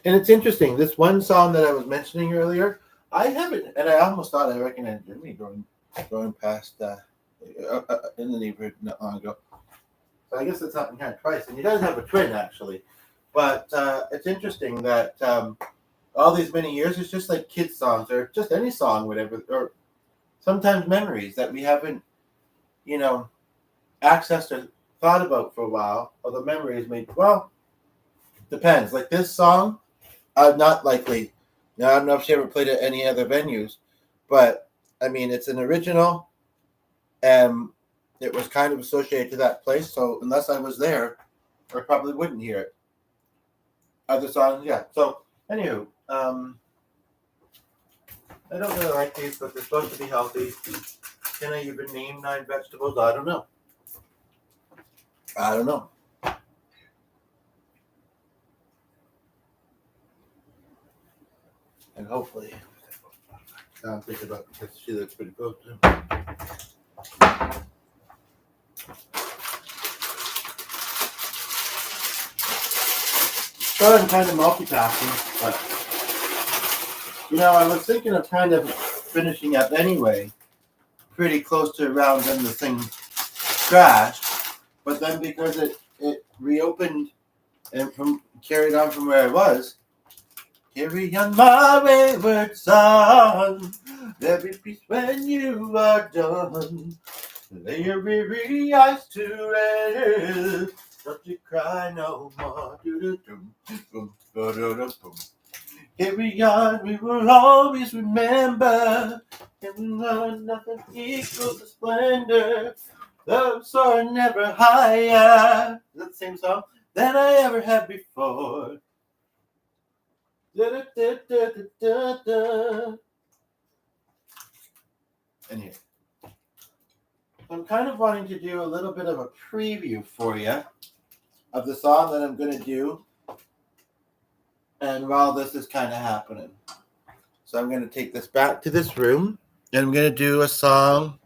[SPEAKER 1] and it's interesting. This one song that I was mentioning earlier, I haven't, and I almost thought I recognized Jimmy going past in the neighborhood not long ago. So I guess that's happened here twice, and he does have a twin actually. But it's interesting that all these many years, it's just like kids' songs or just any song, whatever, or sometimes memories that we haven't, you know, accessed or thought about for a while, or the memories made. Well, depends. Like this song, not likely. Now, I don't know if she ever played at any other venues, but I mean, it's an original, and it was kind of associated to that place. So unless I was there, I probably wouldn't hear it. Other songs, yeah. So, anywho, I don't really like these, but they're supposed to be healthy. Can I even name 9 vegetables? I don't know. And hopefully, I'm thinking about, because she looks pretty close to him. So I'm kind of multitasking, but I was thinking of kind of finishing up anyway, pretty close to around when the thing crashed, but then because it reopened and carried on from where I was, carry on my wayward son, every piece when you are done, lay your weary eyes to rest, don't you cry no more. Carry on, we will always remember, and nothing equals the splendor. Love soaring never higher. Is that the same song? Than I ever had before. Da, da, da, da, da. And here. I'm kind of wanting to do a little bit of a preview for you of the song that I'm going to do, and while this is kind of happening. So I'm going to take this back to this room, and I'm going to do a song.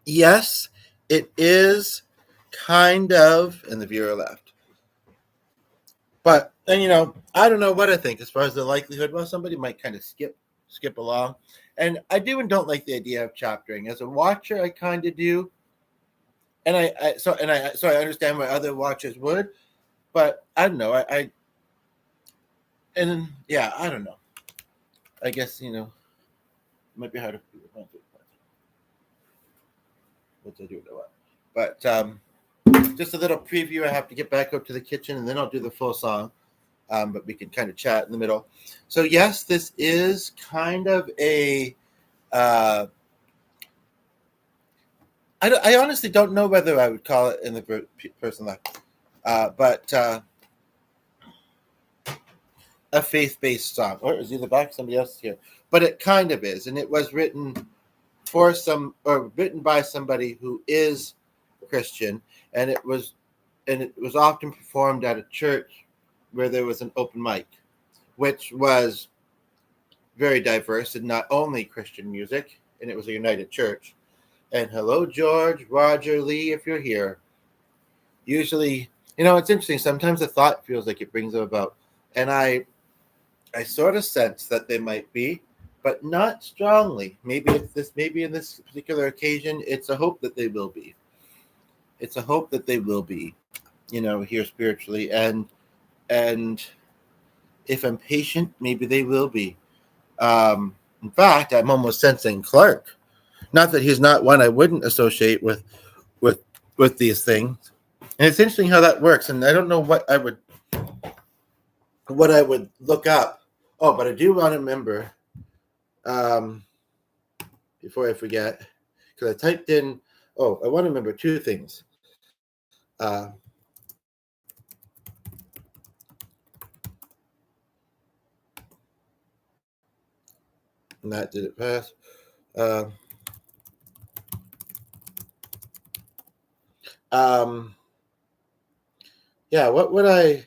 [SPEAKER 1] Yes, it is kind of, and the viewer left. But And I don't know what I think as far as the likelihood. Well, somebody might kind of skip along, and I do and don't like the idea of chaptering. As a watcher, I kind of do, and I understand why other watchers would, but I don't know. And yeah, I don't know. I guess it might be hard to what to do with what. But just a little preview. I have to get back up to the kitchen, and then I'll do the full song. But we can kind of chat in the middle. So yes, this is kind of a. I honestly don't know whether I would call it in the person left, but a faith-based song, or is either back somebody else here, but it kind of is, and it was written written by somebody who is Christian, and it was often performed at a church where there was an open mic, which was very diverse and not only Christian music, and it was a united church. And hello, George, Roger, Lee, if you're here. Usually, it's interesting. Sometimes the thought feels like it brings them about, and I sort of sense that they might be, but not strongly. Maybe in this particular occasion, it's a hope that they will be. It's a hope that they will be, here spiritually, and if I'm patient, maybe they will be. In fact, I'm almost sensing Clark. Not that he's not one I wouldn't associate with these things. And it's interesting how that works. And I don't know what I would look up. Oh, but I do want to remember, before I forget, because I typed in. Oh, I want to remember two things. And that did it pass. Yeah, what would I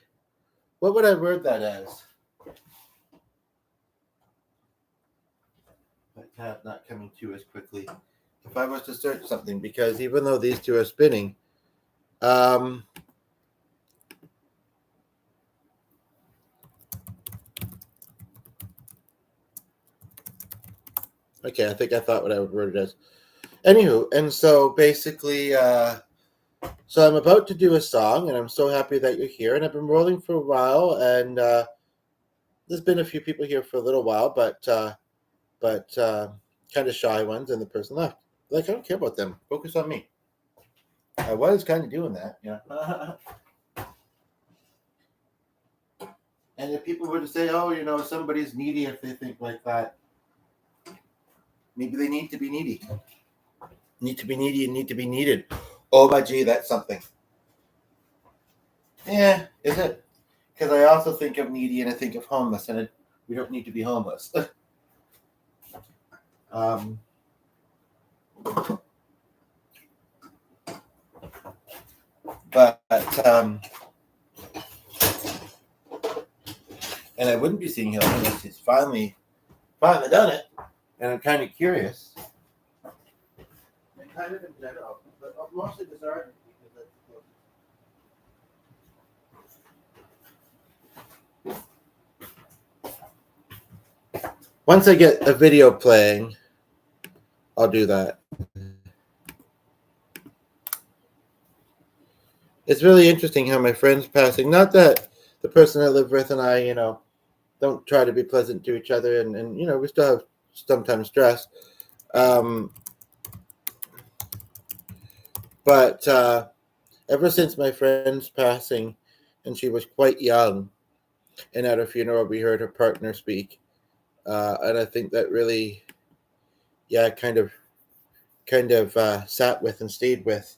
[SPEAKER 1] word that as? My tab not coming to as quickly. If I was to search something, because even though these two are spinning, okay, I think I thought what I would word it as. Anywho, and so basically, so I'm about to do a song, and I'm so happy that you're here. And I've been rolling for a while, and there's been a few people here for a little while, but kind of shy ones, and the person left. Like, I don't care about them. Focus on me. I was kind of doing that, And if people were to say, "Oh, somebody's needy," if they think like that, maybe they need to be needy. Need to be needy and need to be needed. Oh my gee, that's something. Yeah, is it? Because I also think of needy and I think of homeless, and we don't need to be homeless. But and I wouldn't be seeing him unless he's finally done it, and I'm kind of curious. Kind of in general, but mostly this art because that's close. Once I get a video playing, I'll do that. It's really interesting how my friend's passing. Not that the person I live with and I, don't try to be pleasant to each other, and we still have sometimes stress. But ever since my friend's passing, and she was quite young, and at her funeral we heard her partner speak, and I think that really, kind of sat with and stayed with.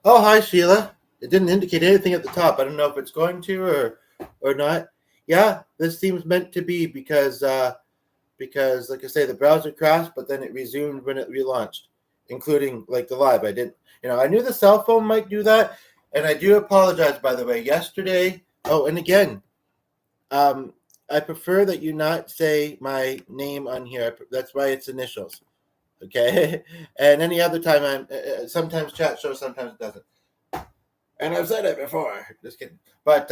[SPEAKER 1] Oh, hi, Sheila. It didn't indicate anything at the top. I don't know if it's going to or not. Yeah, this seems meant to be because, like I say, the browser crashed, but then it resumed when it relaunched, including like the live. I didn't, I knew the cell phone might do that, and I do apologize, by the way. Yesterday, and again, I prefer that you not say my name on here. That's why it's initials. Okay, and any other time, sometimes chat shows, sometimes it doesn't. And I've said it before. Just kidding. But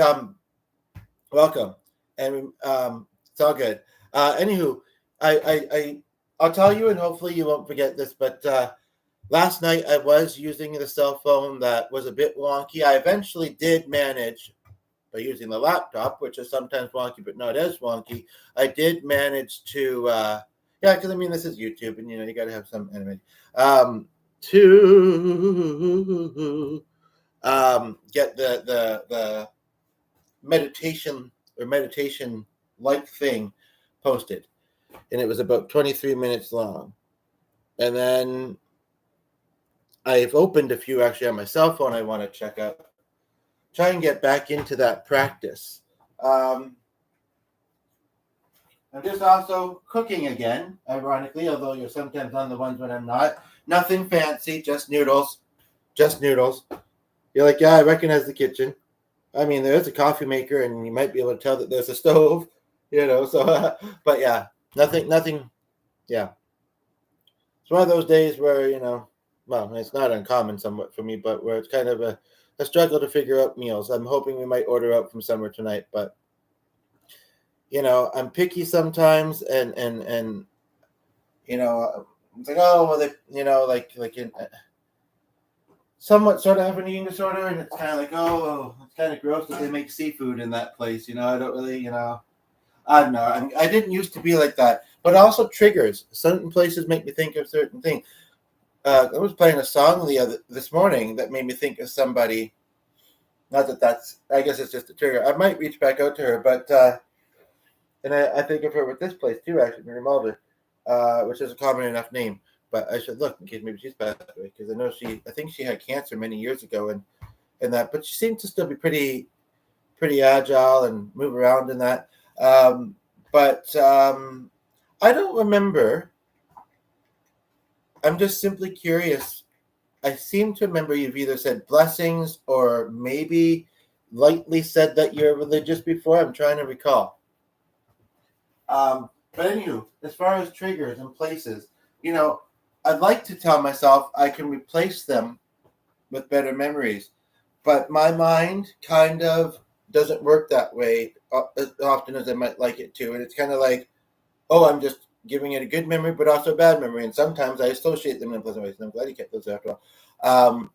[SPEAKER 1] welcome, and it's all good. Anywho, I'll tell you, and hopefully you won't forget this. But last night I was using the cell phone that was a bit wonky. I eventually did manage by using the laptop, which is sometimes wonky but not as wonky. I did manage to, yeah, because I mean this is YouTube, and you got to have some animation. To get the meditation or meditation like thing posted, and it was about 23 minutes long. And then I've opened a few actually on my cell phone. I want to check out, try and get back into that practice. I'm just also cooking again, ironically, although you're sometimes on the ones when I'm not. Nothing fancy, just noodles. Just noodles. You're like, yeah, I recognize the kitchen. I mean, there is a coffee maker, and you might be able to tell that there's a stove, so, but yeah, nothing, yeah. It's one of those days where, well, it's not uncommon somewhat for me, but where it's kind of a struggle to figure out meals. I'm hoping we might order out from somewhere tonight, but I'm picky sometimes, and it's like, oh, well, they, like in somewhat sort of have an eating disorder, and it's kind of like, oh, it's kind of gross that they make seafood in that place. I don't really, I don't know. I didn't used to be like that, but also triggers. Certain places make me think of certain things. I was playing a song this morning that made me think of somebody. Not that that's, I guess it's just a trigger. I might reach back out to her, but and I think of her with this place too, actually, Mary Mulder, which is a common enough name. But I should look in case maybe she's passed away, because I think she had cancer many years ago, and that, but she seemed to still be pretty agile and move around in that. But I don't remember. I'm just simply curious. I seem to remember you've either said blessings or maybe lightly said that you're religious before. I'm trying to recall. But anywho, as far as triggers and places, I'd like to tell myself I can replace them with better memories, but my mind kind of doesn't work that way as often as I might like it to. And it's kind of like, oh, I'm just giving it a good memory, but also a bad memory. And sometimes I associate them in pleasant ways. And I'm glad you kept those after all.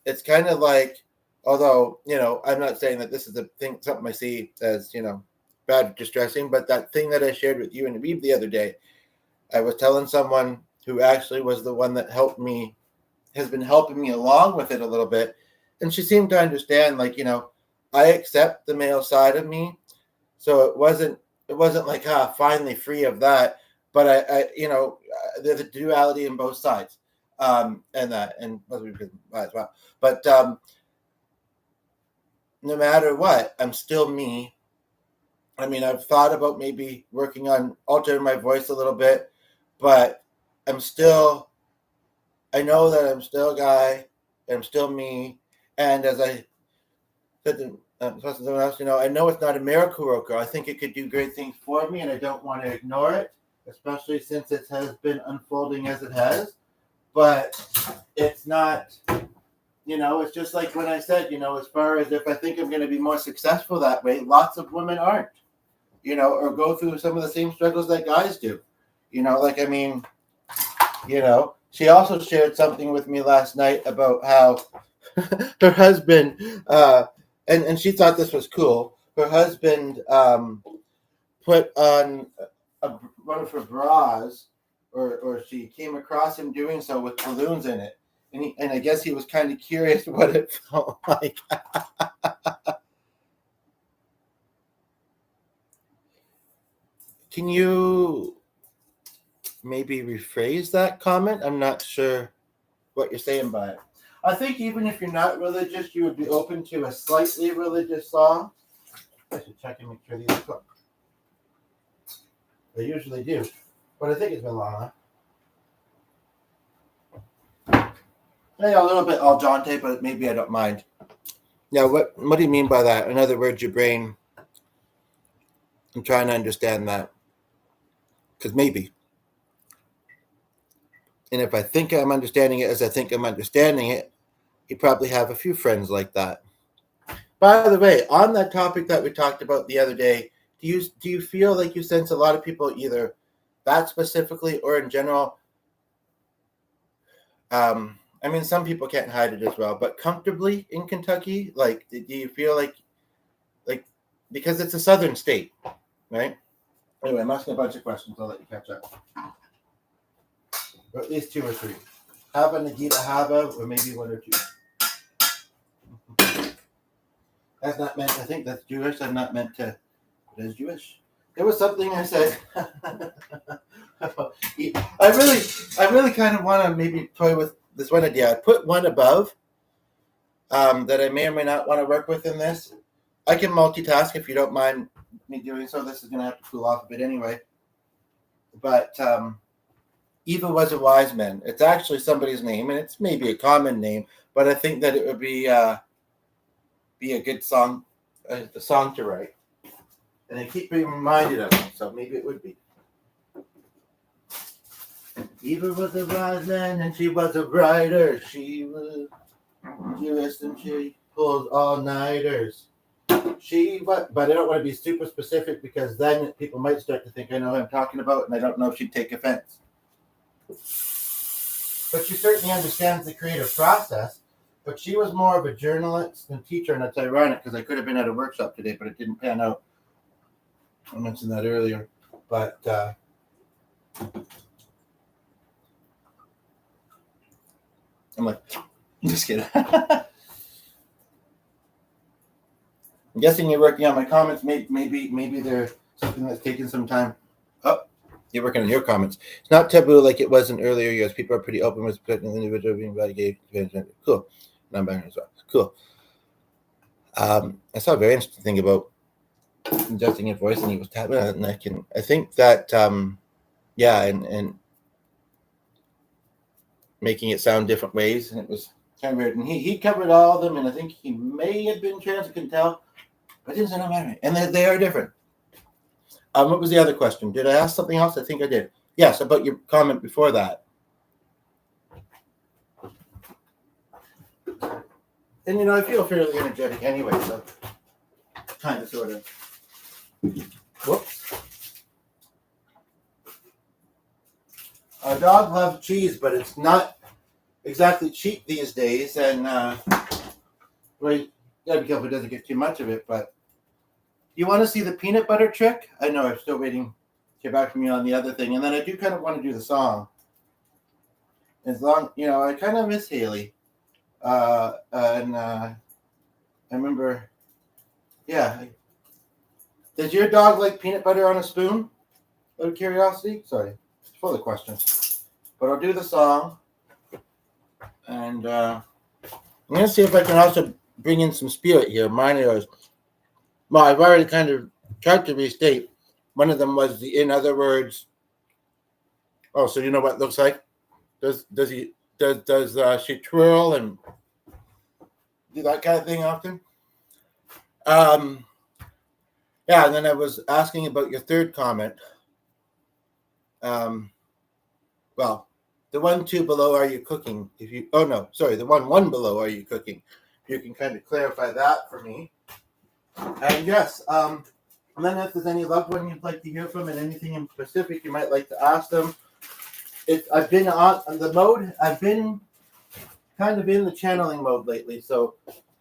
[SPEAKER 1] It's kind of like, although, I'm not saying that this is something I see as, bad or distressing, but that thing that I shared with you and Reeb the other day, I was telling someone who actually was the one that has been helping me along with it a little bit. And she seemed to understand, like, I accept the male side of me. So it wasn't like, finally free of that. But there's a duality in both sides. And as well. But no matter what, I'm still me. I mean, I've thought about maybe working on altering my voice a little bit, but I know that I'm still a guy, and I'm still me. And as I said to someone else, I know it's not a miracle worker. I think it could do great things for me, and I don't want to ignore it, especially since it has been unfolding as it has. But it's not, it's just like when I said, as far as if I think I'm going to be more successful that way, lots of women aren't, or go through some of the same struggles that guys do. She also shared something with me last night about how her husband, and she thought this was cool. Her husband put on one of her bras, or she came across him doing so with balloons in it. And I guess he was kind of curious what it felt like. Can you maybe rephrase that comment? I'm not sure what you're saying by it. I think even if you're not religious, you would be open to a slightly religious song. I should check and make sure these cook. They usually do, but I think it's been long enough. Yeah, a little bit al dente, but maybe I don't mind. Now, what do you mean by that? In other words, your brain. I'm trying to understand that, because maybe. And if I think I'm understanding it as I think I'm understanding it, you probably have a few friends like that. By the way, on that topic that we talked about the other day, do you feel like you sense a lot of people either that specifically or in general? I mean, some people can't hide it as well, but comfortably in Kentucky, like, do you feel like because it's a southern state, right? Anyway, I'm asking a bunch of questions. I'll let you catch up. Or at least two or three. Hava, Nagita, Hava, or maybe one or two. That's not meant. I think that's Jewish. I'm not meant to. It is Jewish. There was something I said. I really kind of want to maybe toy with this one idea. I put one above that I may or may not want to work with in this. I can multitask if you don't mind me doing so. This is going to have to cool off a bit anyway. But Eva was a wise man. It's actually somebody's name, and it's maybe a common name, but I think that it would be a good song, the song to write. And I keep being reminded of it, so maybe it would be. Eva was a wise man, and she was a writer. She was Jewish, and she pulled all-nighters. But I don't want to be super specific because then people might start to think I know who I'm talking about, and I don't know if she'd take offense. But she certainly understands the creative process. But she was more of a journalist and teacher, and it's ironic because I could have been at a workshop today, but it didn't pan out. I mentioned that earlier. But I'm like, just kidding. I'm guessing you're working on my comments. Maybe there's something that's taking some time. Oh, you're working on your comments. It's not taboo like it was in earlier years. People are pretty open with protecting the individual being body gay. Cool. Non-binary as well. Cool. I saw a very interesting thing about adjusting your voice, and he was tapping on it, and I think that yeah, and making it sound different ways, and it was kind of weird. And he covered all of them, and I think he may have been trans, I can tell, but it doesn't matter. And they are different. What was the other question? Did I ask something else? I think I did. Yes, about your comment before that. And I feel fairly energetic anyway, so kind of, sort of. Whoops. Our dog loves cheese, but it's not exactly cheap these days, and we gotta be careful it doesn't get too much of it. But you want to see the peanut butter trick? I know I'm still waiting to hear back from you on the other thing, and then I do kind of want to do the song. As long, I kind of miss Haley, and I remember, yeah. Does your dog like peanut butter on a spoon? Out of curiosity, sorry, it's full of questions. But I'll do the song, and I'm gonna see if I can also bring in some spirit here. Mine are yours. Well, I've already kind of tried to restate. One of them was the in other words. Oh, so you know what it looks like? Does she twirl and do that kind of thing often? Yeah, and then I was asking about your third comment. Well, the 1-2 below, are you cooking? The 1-1 below, are you cooking? If you can kind of clarify that for me. And yes, and then if there's any loved one you'd like to hear from and anything in specific you might like to ask them. I've been on the mode. I've been kind of in the channeling mode lately, so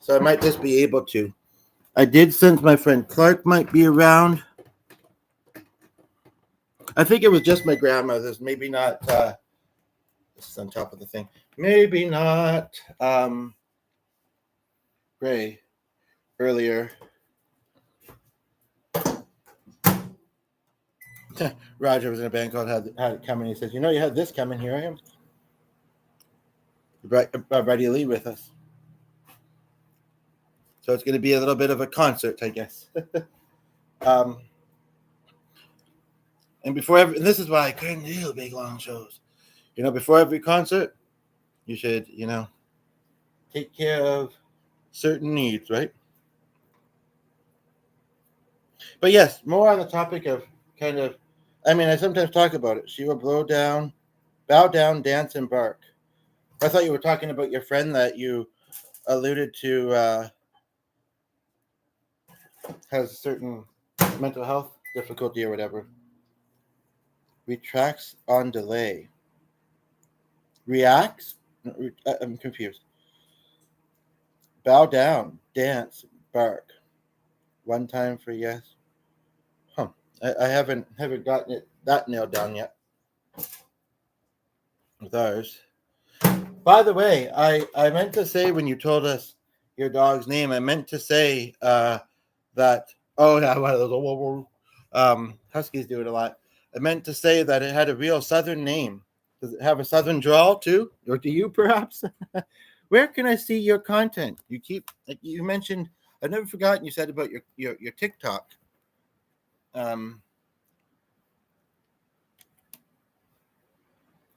[SPEAKER 1] I might just be able to. I did sense my friend Clark might be around. I think it was just my grandmother's, maybe not. This is on top of the thing. Maybe not. Ray earlier. Roger was in a band called had it coming. He says, "You had this coming. Here I am." Brady Lee with us. So it's going to be a little bit of a concert, I guess. And this is why I couldn't do big long shows. Before every concert, you should, take care of certain needs, right? But yes, more on the topic of I sometimes talk about it. She will blow down Bow down, dance, and bark. I thought you were talking about your friend that you alluded to has a certain mental health difficulty or whatever. Retracts on delay. Reacts? I'm confused. Bow down, dance, bark. One time for yes. Huh. I haven't gotten it that nailed down yet with ours. By the way, I meant to say when you told us your dog's name, I meant to say that, oh yeah, one of those huskies do it a lot. I meant to say that it had a real southern name. Does it have a southern drawl too? Or do you perhaps? Where can I see your content? Like you mentioned, I've never forgotten you said about your TikTok. I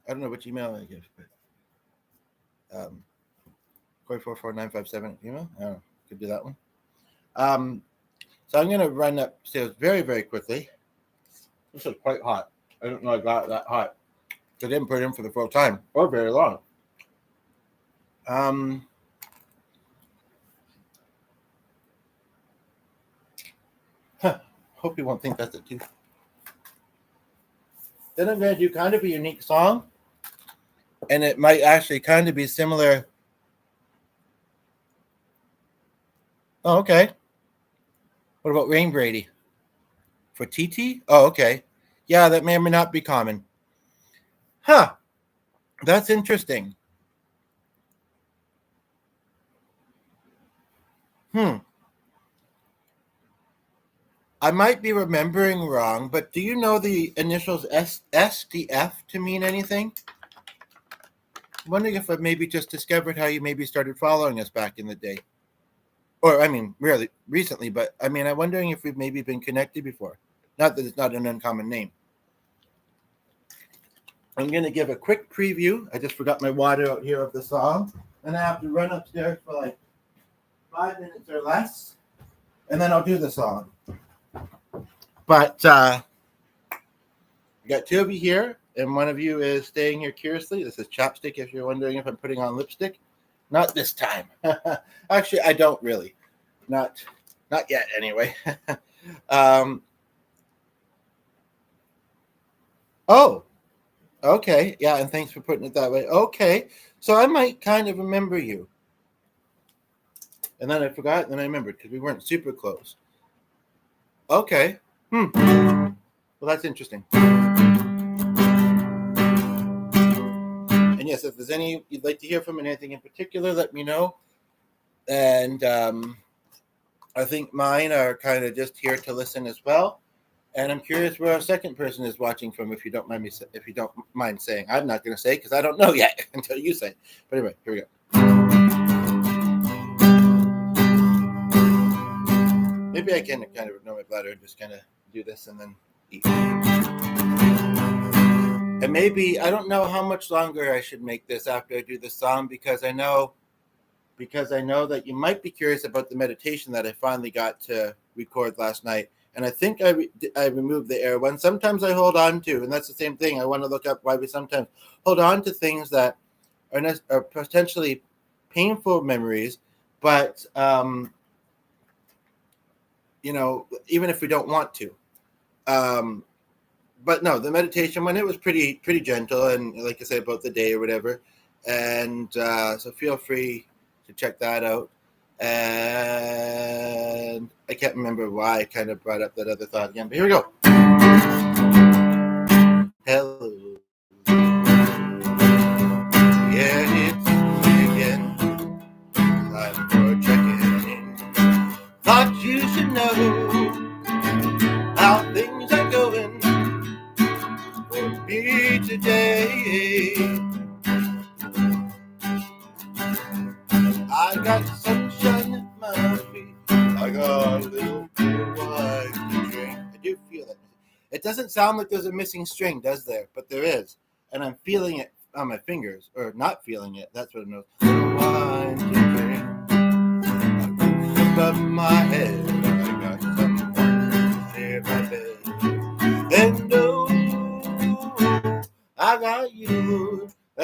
[SPEAKER 1] don't know which email I give, but Corey444957 email. I don't know. Could do that one. So I'm going to run upstairs very, very quickly. This is quite hot. I don't know I got it that hot. I didn't put it in for the full time or very long. Hope you won't think that's a tooth. Then I'm going to do kind of a unique song. And it might actually kind of be similar. Oh, okay. What about Rain Brady? For TT? Oh, okay. Yeah, that may or may not be common. Huh. That's interesting. I might be remembering wrong, but do you know the initials SDF to mean anything? I'm wondering if I've maybe just discovered how you maybe started following us back in the day. Or, I mean, really recently, but I mean, I'm wondering if we've maybe been connected before. Not that it's not an uncommon name. I'm going to give a quick preview. I just forgot my water out here of the song. And I have to run upstairs for like 5 minutes or less. And then I'll do the song. But we got two of you here, and one of you is staying here curiously. This is Chapstick, if you're wondering if I'm putting on lipstick. Not this time. Actually, I don't really. Not yet, anyway. Oh, okay. Yeah, and thanks for putting it that way. Okay, so I might kind of remember you. And then I forgot, and then I remembered, because we weren't super close. Okay. Well, that's interesting. And yes, if there's any you'd like to hear from anything in particular, let me know. And I think mine are kind of just here to listen as well. And I'm curious where our second person is watching from, if you don't mind saying. I'm not going to say because I don't know yet until you say. But anyway, here we go. Maybe I can kind of ignore my bladder and just kind of do this and then eat. And maybe, I don't know how much longer I should make this after I do the song, because I know that you might be curious about the meditation that I finally got to record last night. And I think I removed the air one. Sometimes I hold on to, and that's the same thing. I want to look up why we sometimes hold on to things that are potentially painful memories, but even if we don't want to. But no, the meditation one, it was pretty gentle, and like I said, about the day or whatever. And so feel free to check that out. And I can't remember why I kind of brought up that other thought again, but here we go. Hello. Yeah, it's me again. Time for checking in. Thought you should know how things are going for me today. I got sunshine in my feet. I got a little bit of wine to drink. I do feel that. It doesn't sound like there's a missing string, does there? But there is. And I'm feeling it on my fingers. Or not feeling it. That's what it knows. Wine to drink. Above my head. I got someone near my bed. And oh, I got you.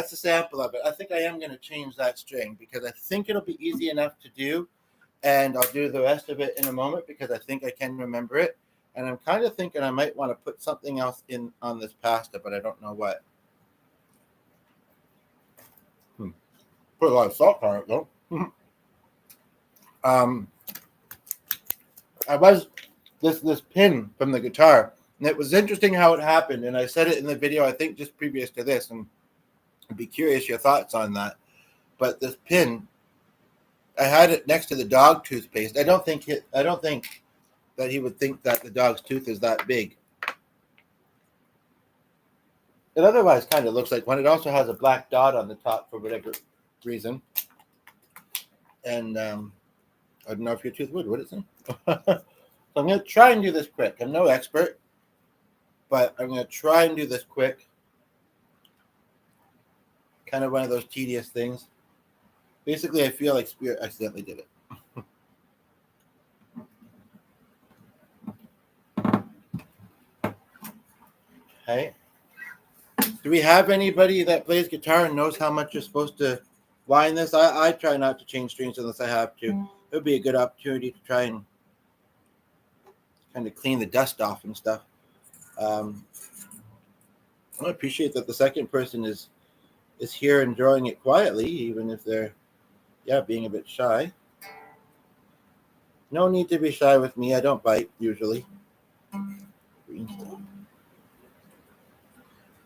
[SPEAKER 1] that's a sample of it. I think I am going to change that string because I think it'll be easy enough to do, and I'll do the rest of it in a moment because I think I can remember it. And I'm kind of thinking I might want to put something else in on this pasta, but I don't know what. Put a lot of salt on it though. I was this pin from the guitar, and it was interesting how it happened. And I said it in the video, I think just previous to this, and I'd be curious your thoughts on that. But this pin, I had it next to the dog toothpaste. I don't think that he would think that the dog's tooth is that big. It otherwise kind of looks like one. It also has a black dot on the top for whatever reason. And I don't know if your tooth would it say? So I'm going to try and do this quick. I'm no expert, but I'm going to try and do this quick. Kind of one of those tedious things. Basically, I feel like Spirit accidentally did it. Okay. Do we have anybody that plays guitar and knows how much you're supposed to line this? I try not to change strings unless I have to. It would be a good opportunity to try and kind of clean the dust off and stuff. I appreciate that the second person is here enjoying it quietly, even if they're being a bit shy. No need to be shy with me. I don't bite usually.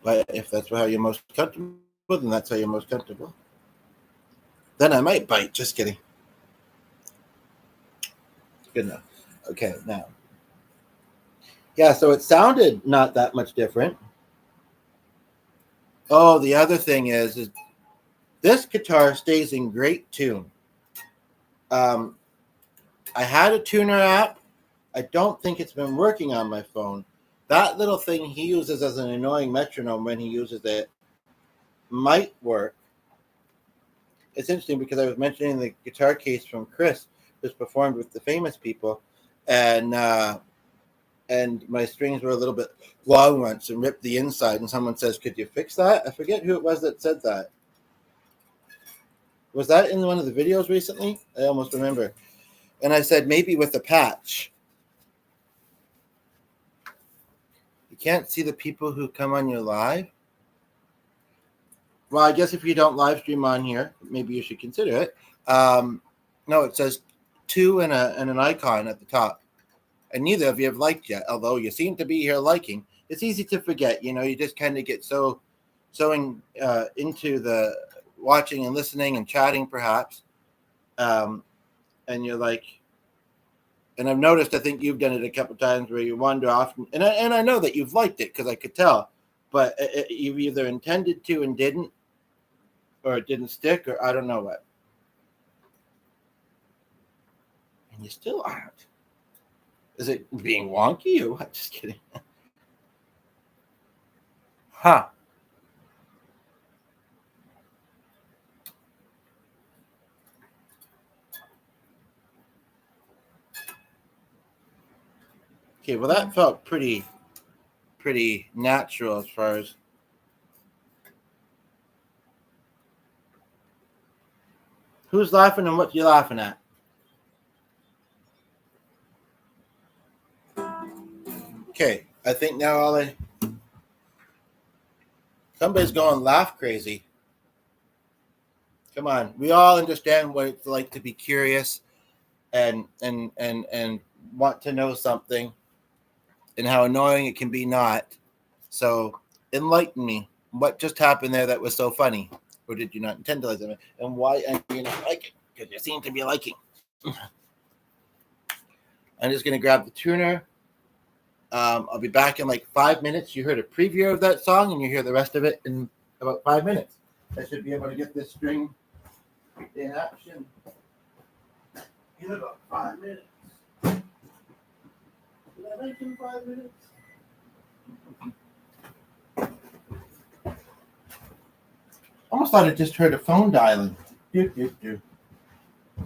[SPEAKER 1] But if that's how you're most comfortable, then that's how you're most comfortable. Then I might bite. Just kidding. Good enough. Okay, now. Yeah, so it sounded not that much different. Oh, the other thing is this guitar stays in great tune. I had a tuner app. I don't think it's been working on my phone. That little thing he uses as an annoying metronome when he uses it might work. It's interesting because I was mentioning the guitar case from Chris, who's performed with the famous people, and my strings were a little bit long once and ripped the inside, and someone says, "Could you fix that?" I forget who it was that said that. Was that in one of the videos recently? I almost remember. And I said, maybe with a patch. You can't see the people who come on your live? Well, I guess if you don't live stream on here, maybe you should consider it. No, it says 2 and an icon at the top. And neither of you have liked yet, although you seem to be here liking. It's easy to forget, you just kind of get so into the watching and listening and chatting perhaps. And you're like, and I've noticed, I think you've done it a couple times where you wander off, and I know that you've liked it because I could tell, but you've either intended to and didn't, or it didn't stick, or I don't know what. And you still aren't. Is it being wonky or what? Just kidding. Huh. Okay, well that felt pretty natural as far as who's laughing and what you laughing at. Okay, I think now somebody's going laugh crazy. Come on, we all understand what it's like to be curious and want to know something, and how annoying it can be not. So enlighten me. What just happened there that was so funny? Or did you not intend to like it? And why are you not liking? Because you seem to be liking. I'm just going to grab the tuner. I'll be back in like 5 minutes. You heard a preview of that song, and you hear the rest of it in about 5 minutes. I should be able to get this string in action in about 5 minutes. Did I mention 5 minutes? Almost thought I just heard a phone dialing. Maybe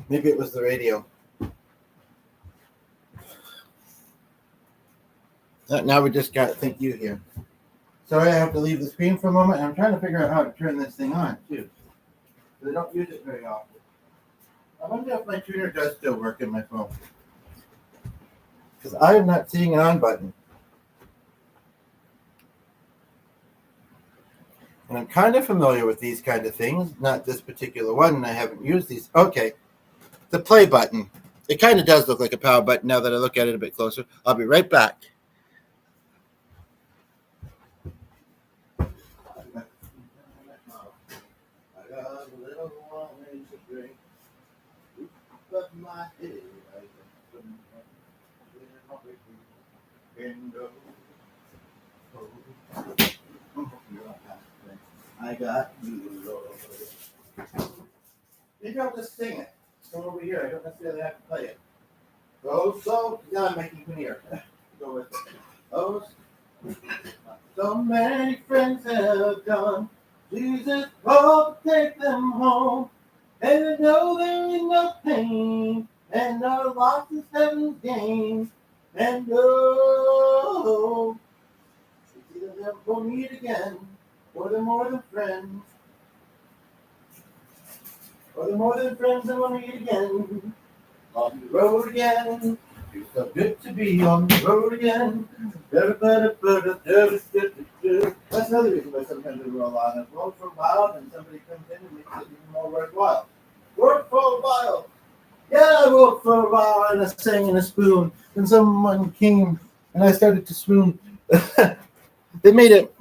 [SPEAKER 1] it was the radio. Now we just got Thank You here. Sorry, I have to leave the screen for a moment. I'm trying to figure out how to turn this thing on, too. I don't use it very often. I wonder if my tuner does still work in my phone. Because I am not seeing an on button. And I'm kind of familiar with these kind of things. Not this particular one, and I haven't used these. Okay. The play button. It kind of does look like a power button now that I look at it a bit closer. I'll be right back. I got you, Lord. Maybe I'll just sing it. Come over here. I don't necessarily have to play it. Oh, so now I'm making me here. Go with it. Oh, so many friends have gone. Jesus called to take them home. And I know there is no pain. And our loss is heaven's gain. And oh, we see them never meet again. Or they're more than friends. Or they're more than friends and we'll meet again. On the road again. It's so good to be on the road again. That's another reason why sometimes we roll on and roll for a while, and somebody comes in and makes it even more worthwhile. Work for a while. Yeah, I worked for a while and I sang in a spoon. And someone came and I started to swoon. They made it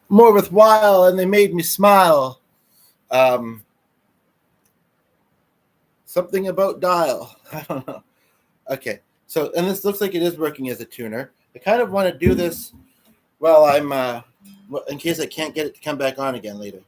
[SPEAKER 1] more worthwhile and they made me smile. Something about dial. I don't know. Okay. So, and this looks like it is working as a tuner. I kind of want to do this while I'm, in case I can't get it to come back on again later.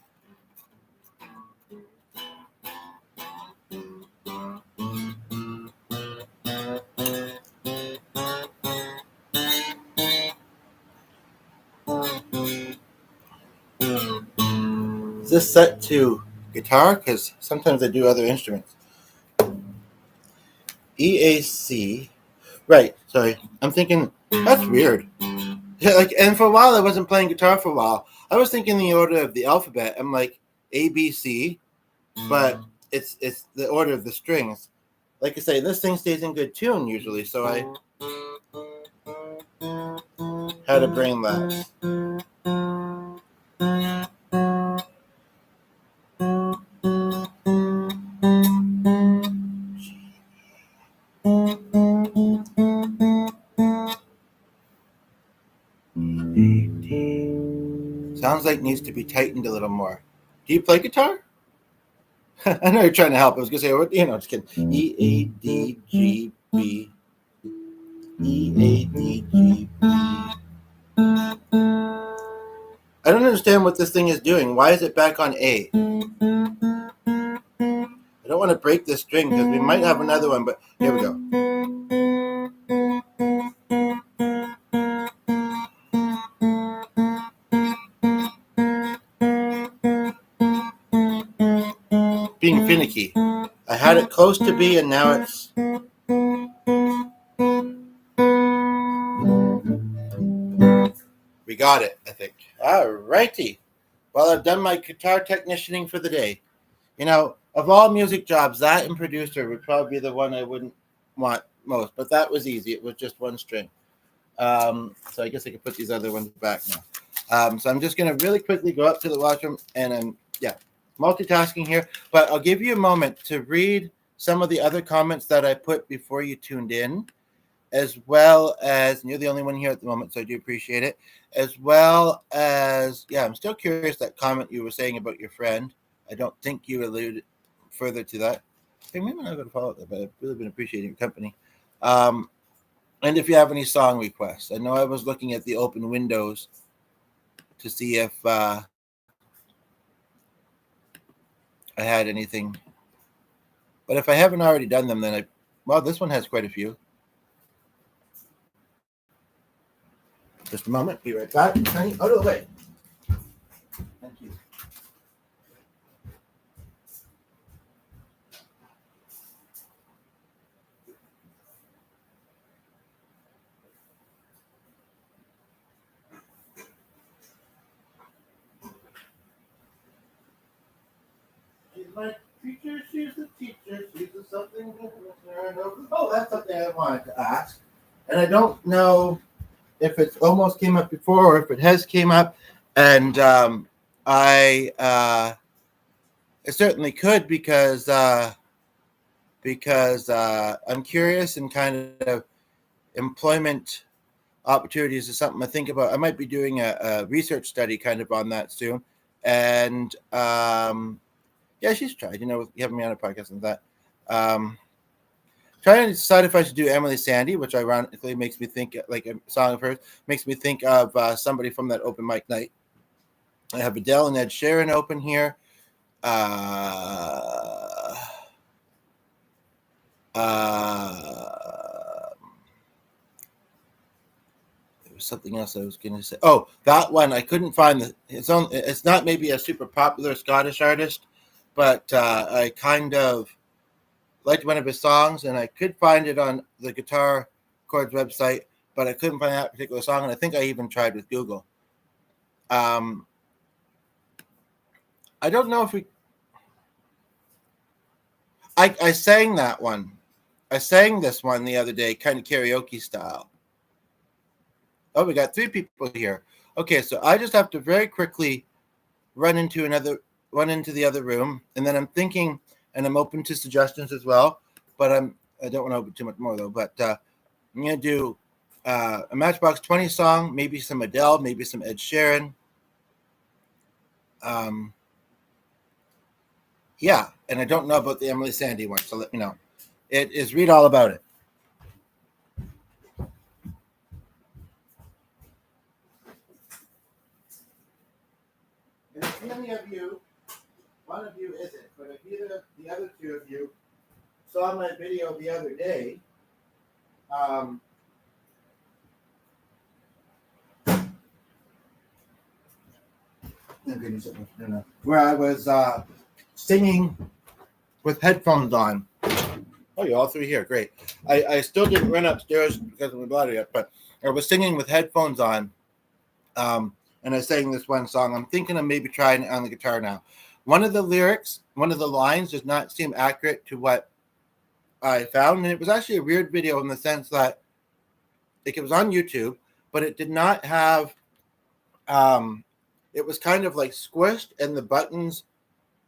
[SPEAKER 1] Is this set to guitar? Because sometimes I do other instruments. EAC. Right. Sorry. I'm thinking, that's weird. Yeah, like, and for a while I wasn't playing guitar for a while. I was thinking the order of the alphabet. I'm like ABC, but it's the order of the strings. Like I say, this thing stays in good tune usually, so I had a brain lapse. Sounds like it needs to be tightened a little more. Do you play guitar? I know you're trying to help. I was gonna say, just kidding. E A D G B E A D G B. I don't understand what this thing is doing. Why is it back on A? I don't want to break this string because we might have another one, but here we go. Being finicky. I had it close to B and now it's... We got it, I think. All righty. Well, I've done my guitar technicianing for the day. You know, of all music jobs, that and producer would probably be the one I wouldn't want most. But that was easy. It was just one string. So I guess I could put these other ones back now. So I'm just going to really quickly go up to the washroom and I'm, multitasking here. But I'll give you a moment to read some of the other comments that I put before you tuned in, as well as, and you're the only one here at the moment, so I do appreciate it, as well as, I'm still curious that comment you were saying about your friend. I don't think you alluded further to that. Hey, maybe I'm not going to follow that, but I've really been appreciating your company. And if you have any song requests. I know I was looking at the open windows to see if I had anything. But if I haven't already done them, then this one has quite a few. Just a moment. Be right back. Honey, out of the way. Thank you. my teacher, she's the teacher, she's the something. Oh, that's something I wanted to ask. And I don't know if it almost came up before or if it has came up. And I it certainly could because I'm curious and kind of employment opportunities is something I think about. I might be doing a research study kind of on that soon. And yeah, she's tried, having me on a podcast and that. Trying to decide if I should do Emily Sandy, which ironically makes me think like a song of hers, makes me think of somebody from that open mic night. I have Adele and Ed Sheeran open here. Uh, uh, there was something else I was going to say. Oh, that one I couldn't find. It's not maybe a super popular Scottish artist, but I kind of liked one of his songs, and I could find it on the Guitar Chords website, but I couldn't find that particular song, and I think I even tried with Google. I don't know if I sang that one. I sang this one the other day, kind of karaoke style. Oh, we got 3 people here. Okay, so I just have to very quickly run into the other room, and then I'm thinking, and I'm open to suggestions as well, but I don't want to open too much more though. But I'm gonna do a Matchbox 20 song, maybe some Adele, maybe some Ed Sheeran. Yeah, and I don't know about the Emily Sandy one, so let me know. It is read all about it. And if any of you, one of you isn't, but if either of the other 2 of you saw my video the other day, where I was singing with headphones on. Oh, you're all 3 here. Great. I still didn't run upstairs because of my bladder yet, but I was singing with headphones on, and I sang this one song. I'm thinking of maybe trying it on the guitar now. One of the lyrics, one of the lines does not seem accurate to what I found, and it was actually a weird video in the sense that it was on YouTube, but it did not have. It was kind of like squished, and the buttons,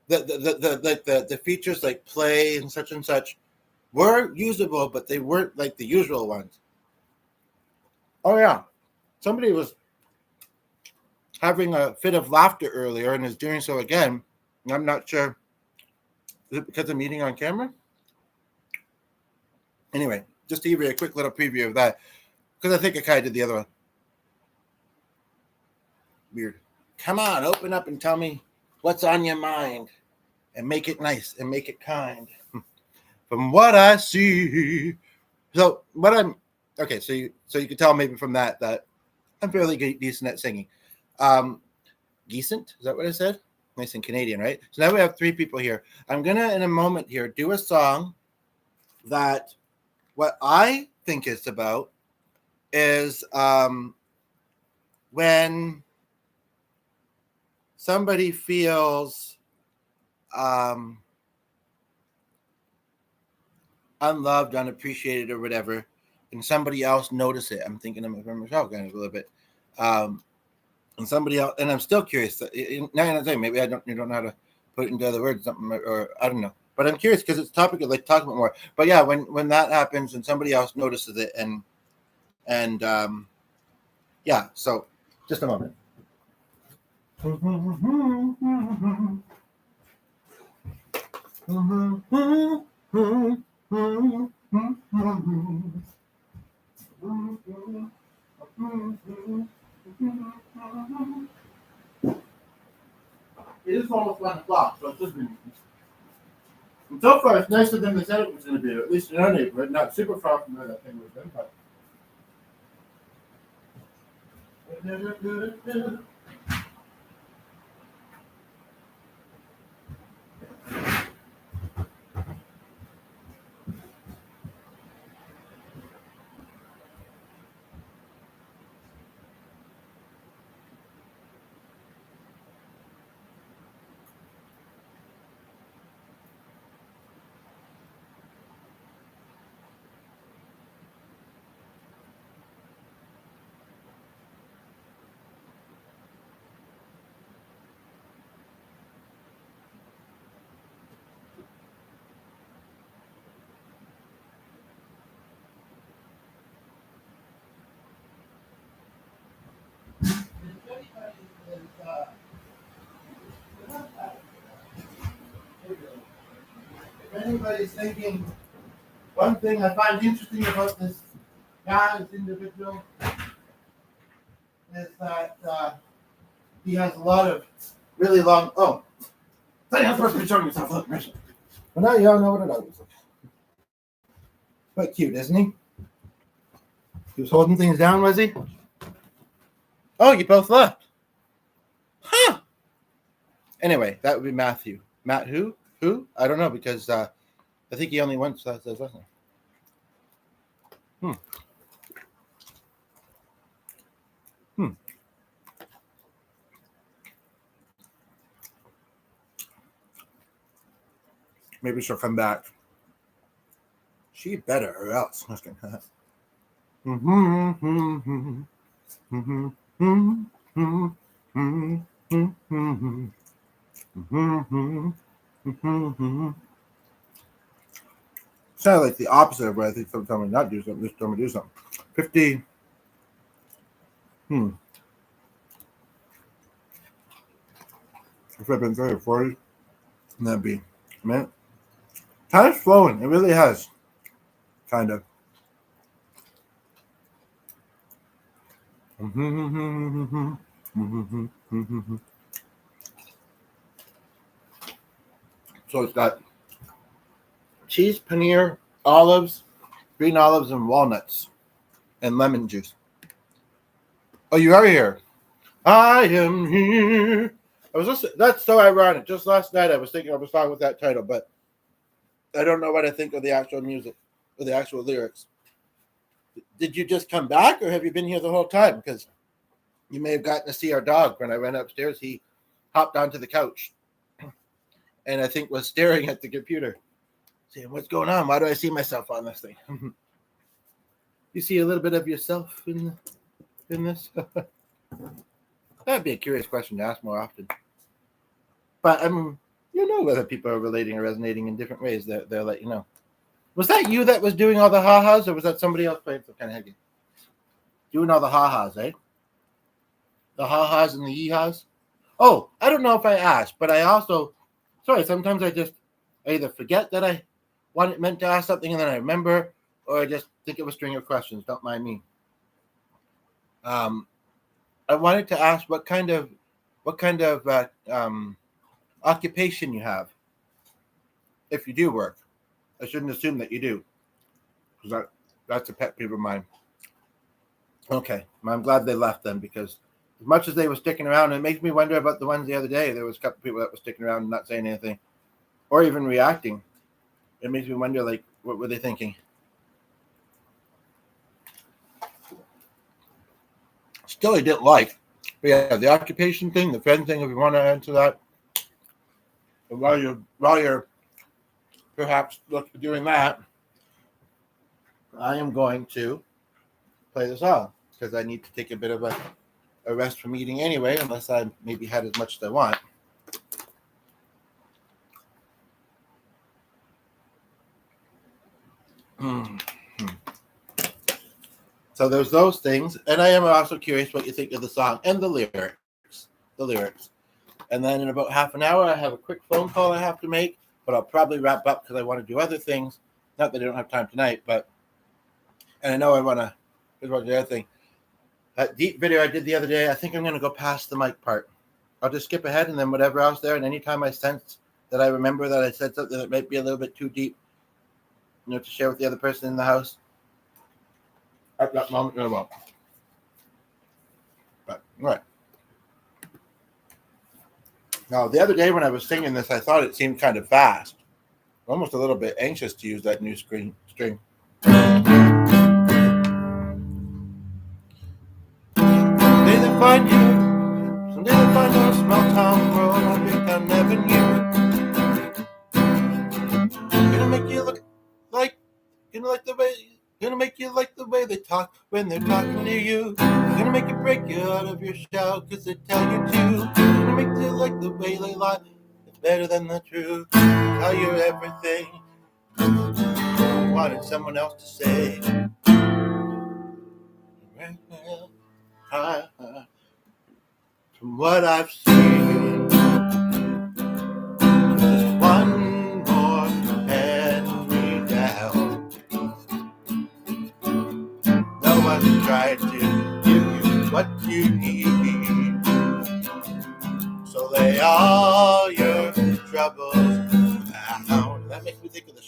[SPEAKER 1] the features like play and such were usable, but they weren't like the usual ones. Oh yeah, somebody was having a fit of laughter earlier and is doing so again. I'm not sure. Is it because I'm eating on camera? Anyway, just to give you a quick little preview of that, because I think I kind of did the other one. Weird. Come on, open up and tell me what's on your mind, and make it nice and make it kind. From what I see, so what I'm okay. So you can tell maybe from that I'm fairly decent at singing. Decent, is that what I said? Nice and Canadian, right? So now we have 3 people here. I'm gonna in a moment here do a song that what I think it's about is when somebody feels unloved, unappreciated, or whatever, and somebody else notice it. I'm thinking of myself kind of a little bit. And somebody else, and I'm still curious. Now I'm saying maybe you don't know how to put it into other words, something, or I don't know. But I'm curious because it's a topic I'd like to talk about more. But yeah, when that happens and somebody else notices it, and yeah, so just a moment. It is almost 1 o'clock, so it's just been. And so far, it's nicer than they said it was going to be, at least in our neighborhood. Not super far from where that thing was been, but. anybody's thinking, one thing I find interesting about this guy, this individual, is that he has a lot of really long. Oh, you're not supposed to be showing yourself. Look, well, now you all know what it looks like. Quite cute, isn't he? He was holding things down, was he? Oh, you both left. Huh. Anyway, that would be Matthew. Matt who? Who? I don't know, because I think he only once says last name. Maybe she'll come back. She better, or else. Sound like the opposite of what I think sometimes we not do something. This time we do something. 50. If I've been 30 or 40, that'd be a minute. Time's flowing. It really has. Kind of. So it's got cheese, paneer, olives, green olives, and walnuts, and lemon juice. Oh, you are here. I am here. I was listening. That's so ironic. Just last night I was thinking of a song with that title, but I don't know what I think of the actual music or the actual lyrics. Did you just come back, or have you been here the whole time? Because you may have gotten to see our dog when I went upstairs. He hopped onto the couch and I think was staring at the computer, saying, "What's going on? Why do I see myself on this thing?" You see a little bit of yourself in this? That'd be a curious question to ask more often. But you know whether people are relating or resonating in different ways. They'll let you know. Was that you that was doing all the ha-has, or was that somebody else playing some kind of heavy? Doing all the ha-has, eh? The ha-has and the yee-has? Oh, I don't know if I asked, but I also... Sorry, sometimes I either forget that I meant to ask something and then I remember, or I just think of a string of questions. Don't mind me. I wanted to ask what kind of occupation you have, if you do work. I shouldn't assume that you do, because that's a pet peeve of mine. Okay, I'm glad they left then, because as much as they were sticking around, it makes me wonder about the ones the other day. There was a couple of people that were sticking around and not saying anything, or even reacting. It makes me wonder, like, what were they thinking? Still, I didn't like. But yeah, the occupation thing, the friend thing, if you want to answer that, and while you're perhaps doing that, I am going to play the song, because I need to take a bit of a rest from eating anyway, unless I maybe had as much as I want. So there's those things, and I am also curious what you think of the song and the lyrics. And then in about half an hour, I have a quick phone call I have to make, but I'll probably wrap up because I want to do other things. Not that I don't have time tonight, and I know I want to. Here's what the other thing. That deep video I did the other day, I think I'm going to go past the mic part. I'll just skip ahead, and then whatever else there, and anytime I sense that I remember that I said something that might be a little bit too deep, to share with the other person in the house, at that moment, I won't. But, all right. Now, the other day when I was singing this, I thought it seemed kind of fast. Almost a little bit anxious to use that new string. Someday they'll find you. Someday they'll find our small town world on Big Town Avenue. Gonna make you look like, gonna make you like the way they talk when they're talking to you. Gonna make you break you out of your shell, cause they tell you to. Gonna make you like the way they lie. It's better than the truth. Tell you everything I wanted someone else to say. From what I've seen, just one more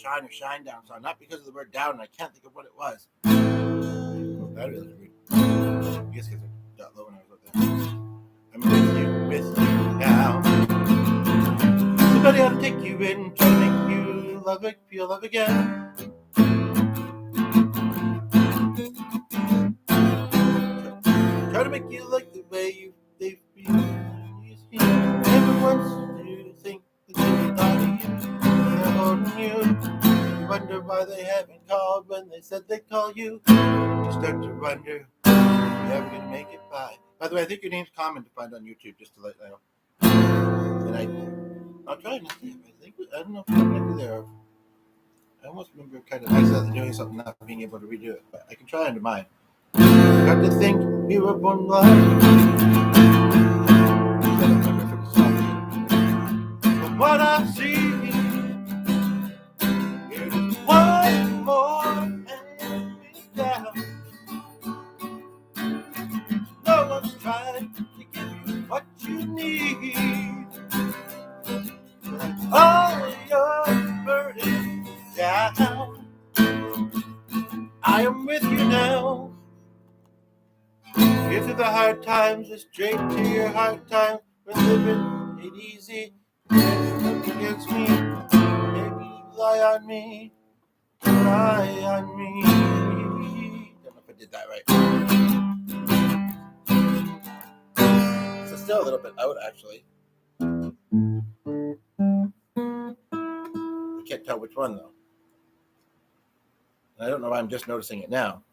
[SPEAKER 1] shine or shine down song, not because of the word down, and I can't think of what it was. Oh, battery looks weird. I guess because it got low when I was up there. I'm with you now. Somebody ought to take you in, try to make you love it, feel love again. Try to make you like the way they feel. Never once do you think that they thought of you. They're holding you. You wonder why they haven't called when they said they'd call you. You start to wonder if you're ever gonna make it by. By the way, I think your name's common to find on YouTube, just to let you know. And I'll try and see. I don't know if I'm gonna be there. I almost remember kind of accidentally doing something, not being able to redo it, but I can try under mine. Got to think we were one love. But what I see is one more enemy down. No one's trying to give you what you need. All your burden down. I am with you now. Here's to the hard times, straight to your hard times. We're living it easy. There's nothing against me. Maybe rely on me. Rely on me. Don't know if I did that right. So still a little bit out, actually. I can't tell which one, though. I don't know why I'm just noticing it now.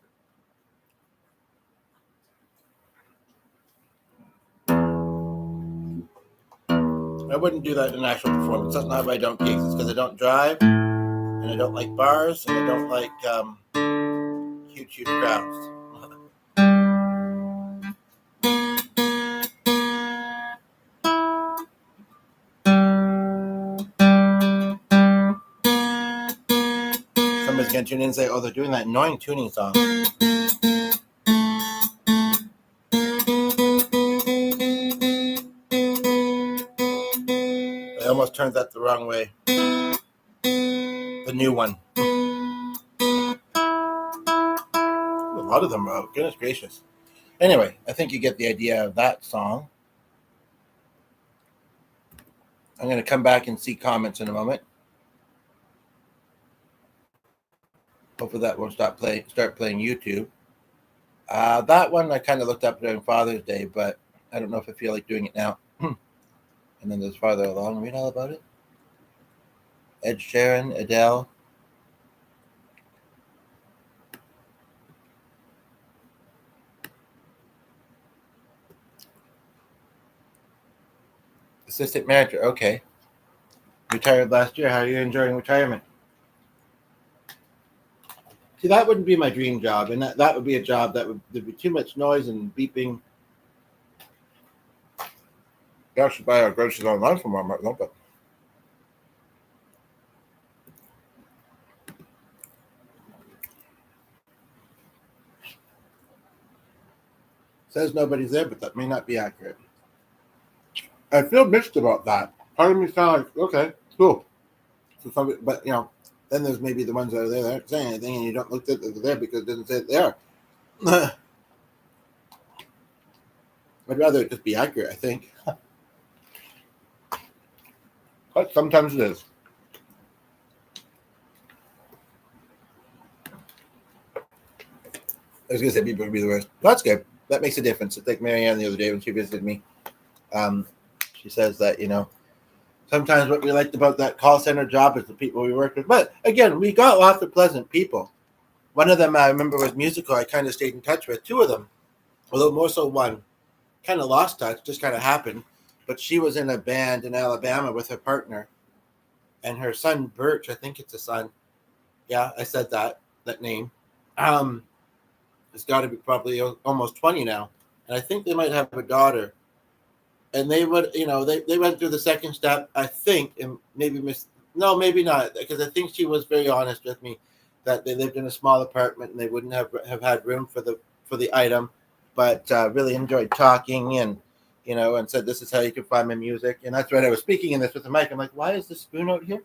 [SPEAKER 1] I wouldn't do that in actual performance. That's not why I don't gigs. It's because I don't drive, and I don't like bars, and I don't like huge crowds. Somebody's going to tune in and say, oh, they're doing that annoying tuning song. I almost turned that the wrong way. The new one. A lot of them are out. Goodness gracious. Anyway, I think you get the idea of that song. I'm going to come back and see comments in a moment. Hopefully that won't start playing YouTube. That one I kind of looked up during Father's Day, but I don't know if I feel like doing it now. And then there's Farther Along. Read all about it. Ed Sheeran, Adele. Assistant manager. Okay. Retired last year. How are you enjoying retirement? See, that wouldn't be my dream job, and that would be a job that there'd be too much noise and beeping. I should buy our groceries online from Walmart, don't but says nobody's there, but that may not be accurate. I feel mixed about that. Part of me sounds like, okay, cool. So somebody, but then there's maybe the ones that are there that aren't saying anything, and you don't look at that they're there because it doesn't say they are. I'd rather it just be accurate, I think. But sometimes it is. I was going to say people would be the worst. That's good. That makes a difference. It's like Marianne the other day when she visited me. She says that, sometimes what we liked about that call center job is the people we worked with. But again, we got lots of pleasant people. One of them I remember was musical. I kind of stayed in touch with two of them, although more so one. Kind of lost touch, just kind of happened. But she was in a band in Alabama with her partner. And her son, Birch, I think it's a son. Yeah, I said that name. It's got to be probably almost 20 now. And I think they might have a daughter. And they would, they went through the second step, I think, and maybe maybe not, because I think she was very honest with me that they lived in a small apartment and they wouldn't have had room for the item, but really enjoyed talking and said this is how you can find my music. And that's right, I was speaking in this with the mic. I'm like, why is the spoon out here?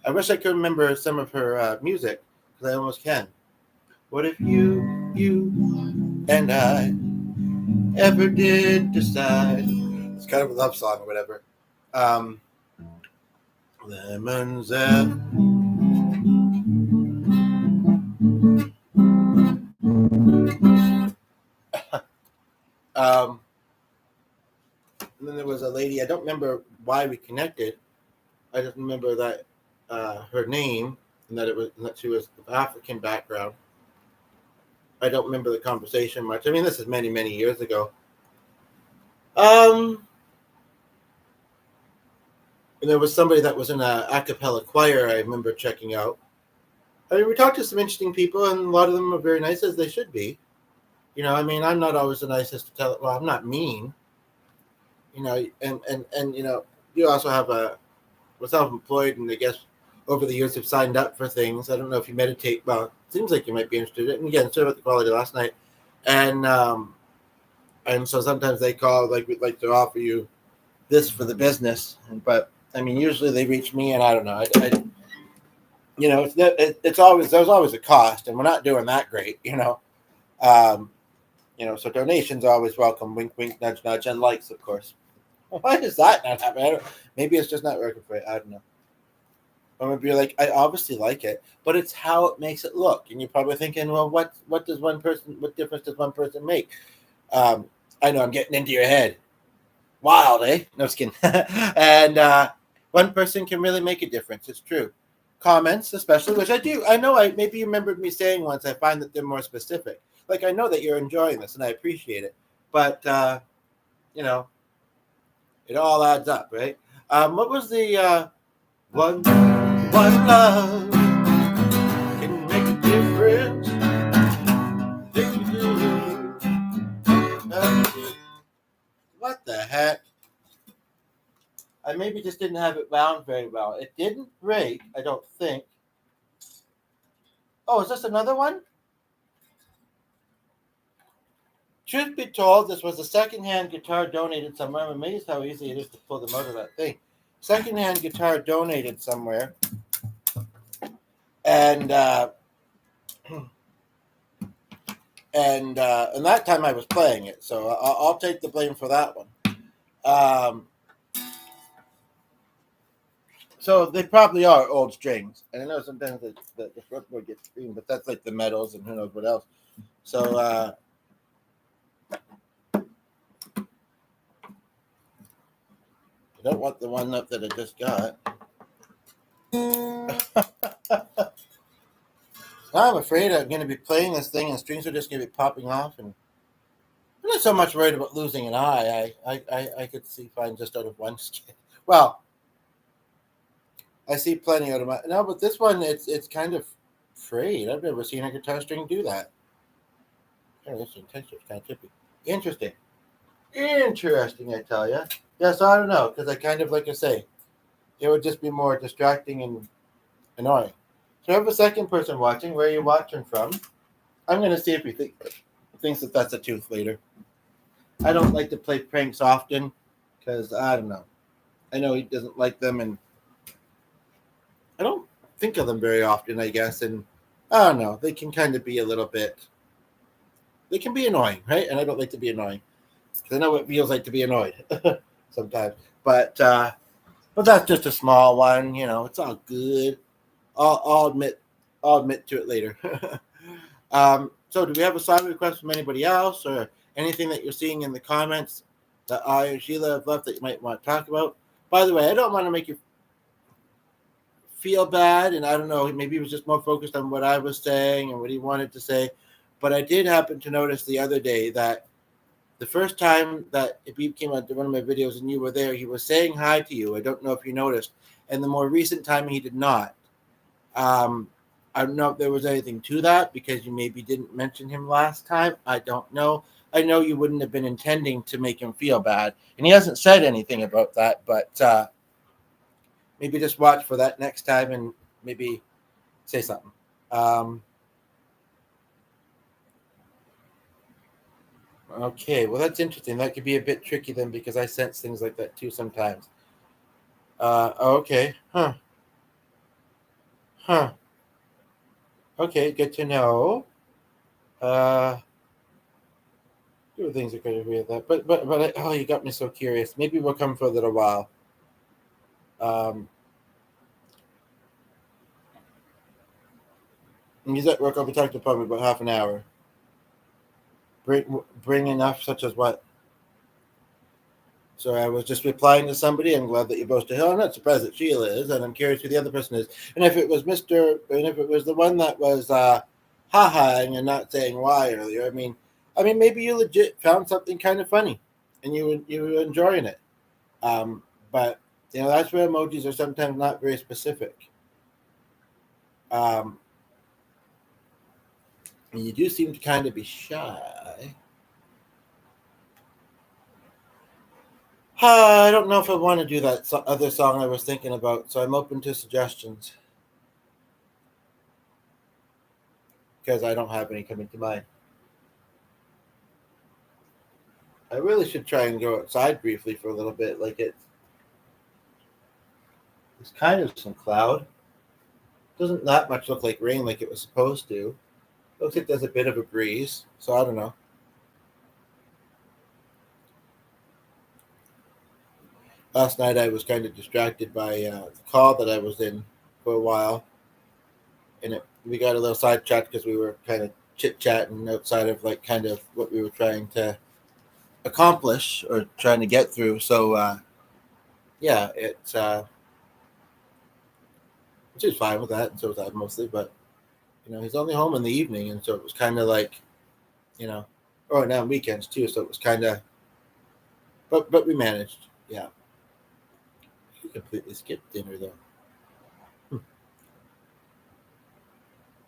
[SPEAKER 1] I wish I could remember some of her music because I almost can. What if you, and I ever did decide? It's kind of a love song or whatever. Um, Lemons and um, and then there was a lady. I don't remember why we connected. I just remember that her name and that she was of African background. I don't remember the conversation much. I mean, this is many years ago. Um, and there was somebody that was in a cappella choir. I remember checking out. I mean, we talked to some interesting people, and a lot of them are very nice as they should be. I mean, I'm not always the nicest to tell. Well, I'm not mean. And you also have we're self-employed, and I guess over the years have signed up for things. I don't know if you meditate. Well, it seems like you might be interested in it. And again, sort of about the quality last night, and so sometimes they call like we'd like to offer you this for the business, but I mean usually they reach me, and I don't know. It's always there's always a cost, and we're not doing that great. Um, so donations are always welcome. Wink, wink, nudge, nudge, and likes, of course. Why does that not happen? Maybe it's just not working for it. I don't know. I'm gonna be like, I obviously like it, but it's how it makes it look. And you're probably thinking, well, what difference does one person make? I know I'm getting into your head. Wild, eh? No skin. And one person can really make a difference. It's true. Comments, especially, which I do. I know. Maybe you remembered me saying once. I find that they're more specific. Like I know that you're enjoying this, and I appreciate it. But it all adds up, right? What was the one love can make a difference? What the heck? I maybe just didn't have it wound very well. It didn't break, I don't think. Oh, is this another one? Truth be told, this was a secondhand guitar donated somewhere. I'm amazed how easy it is to pull them out of that thing. Secondhand guitar donated somewhere. And and that time I was playing it, so I'll take the blame for that one. So they probably are old strings, and I know sometimes the fretboard gets green, but that's like the metals and who knows what else. So I don't want the one up that I just got. I'm afraid I'm going to be playing this thing, and strings are just going to be popping off, and I'm not so much worried about losing an eye. I could see fine just out of one skin. Well, I see plenty out of my no, but this one it's kind of frayed. I've never seen a guitar string do that. Oh, this texture is kind of trippy. Interesting, I tell you. Yeah, so I don't know because I kind of like I say, it would just be more distracting and annoying. So I have a second person watching. Where are you watching from? I'm gonna see if he thinks that that's a tooth later. I don't like to play pranks often because I don't know. I know he doesn't like them, and I don't think of them very often. I guess, and I don't know. They can kind of be a little bit. They can be annoying, right? And I don't like to be annoying because I know what it feels like to be annoyed sometimes. But that's just a small one. It's all good. I'll admit to it later. So, do we have a song request from anybody else, or anything that you're seeing in the comments that I or Sheila have left that you might want to talk about? By the way, I don't want to make you feel bad, and I don't know, maybe he was just more focused on what I was saying and what he wanted to say. But I did happen to notice the other day that the first time that Habib came onto one of my videos and you were there, he was saying hi to you. I don't know if you noticed. And the more recent time, he did not. I don't know if there was anything to that because you maybe didn't mention him last time. I don't know. I know you wouldn't have been intending to make him feel bad. And he hasn't said anything about that, but maybe just watch for that next time and maybe say something. Okay, well, that's interesting. That could be a bit tricky then because I sense things like that too sometimes. Okay, huh. Huh. Okay, good to know. Uh, Few things are going to be at that, oh, you got me so curious. Maybe we'll come for a little while. Um, he's at work. I'll be talking to probably about half an hour. Bring enough, such as what? So I was just replying to somebody. I'm glad that you're both to hell. I'm not surprised that Sheila is, and I'm curious who the other person is. And if it was and if it was the one that was ha-haing and not saying why earlier, I mean, maybe you legit found something kind of funny, and you were enjoying it. Um, but that's where emojis are sometimes not very specific. Um, and you do seem to kind of be shy. I don't know if I want to do that other song I was thinking about, so I'm open to suggestions because I don't have any coming to mind. I really should try and go outside briefly for a little bit. Like it's kind of some cloud. Doesn't that much look like rain like it was supposed to. Looks like there's a bit of a breeze, so I don't know. Last night I was kind of distracted by the call that I was in for a while, and we got a little sidetracked because we were kind of chit chatting outside of like kind of what we were trying to accomplish or trying to get through. So yeah, it's which is fine with that, and so was I mostly. But he's only home in the evening, and so it was kind of like you know, or now weekends too. So it was kind of, but we managed. Yeah, we completely skipped dinner though.